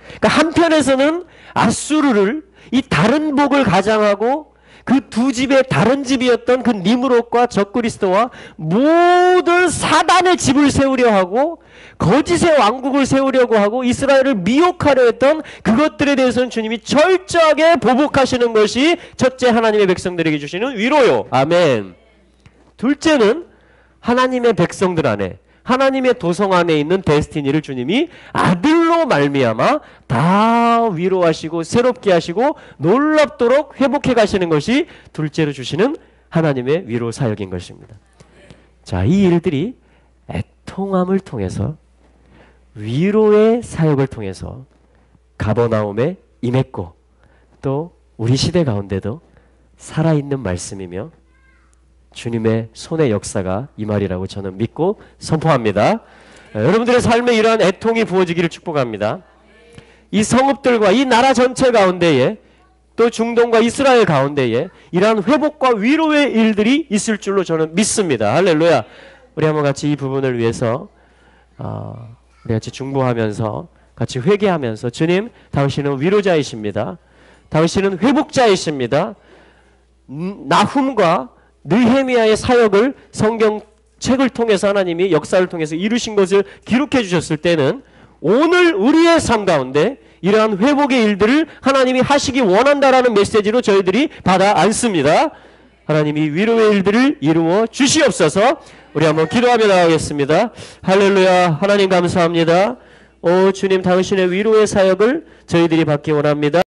그러니까 한편에서는 아수르를 이 다른 복을 가장하고 그 두 집의 다른 집이었던 그 니므롯과 적그리스도와 모든 사단의 집을 세우려 하고 거짓의 왕국을 세우려고 하고 이스라엘을 미혹하려 했던 그것들에 대해서는 주님이 철저하게 보복하시는 것이 첫째 하나님의 백성들에게 주시는 위로요. 아멘. 둘째는 하나님의 백성들 안에 하나님의 도성 안에 있는 데스티니를 주님이 아들로 말미암아 다 위로하시고 새롭게 하시고 놀랍도록 회복해 가시는 것이 둘째로 주시는 하나님의 위로 사역인 것입니다. 자, 이 일들이 애통함을 통해서 위로의 사역을 통해서 가버나움에 임했고 또 우리 시대 가운데도 살아있는 말씀이며 주님의 손의 역사가 이 말이라고 저는 믿고 선포합니다. 여러분들의 삶에 이러한 애통이 부어지기를 축복합니다. 이 성읍들과 이 나라 전체 가운데에 또 중동과 이스라엘 가운데에 이러한 회복과 위로의 일들이 있을 줄로 저는 믿습니다. 할렐루야. 우리 한번 같이 이 부분을 위해서 우리 같이 중보하면서 같이 회개하면서 주님 당신은 위로자이십니다. 당신은 회복자이십니다. 나훔과 느헤미야의 사역을 성경책을 통해서 하나님이 역사를 통해서 이루신 것을 기록해 주셨을 때는 오늘 우리의 삶 가운데 이러한 회복의 일들을 하나님이 하시기 원한다라는 메시지로 저희들이 받아 안습니다. 하나님이 위로의 일들을 이루어 주시옵소서. 우리 한번 기도하며 나가겠습니다. 할렐루야. 하나님 감사합니다. 오 주님 당신의 위로의 사역을 저희들이 받기 원합니다.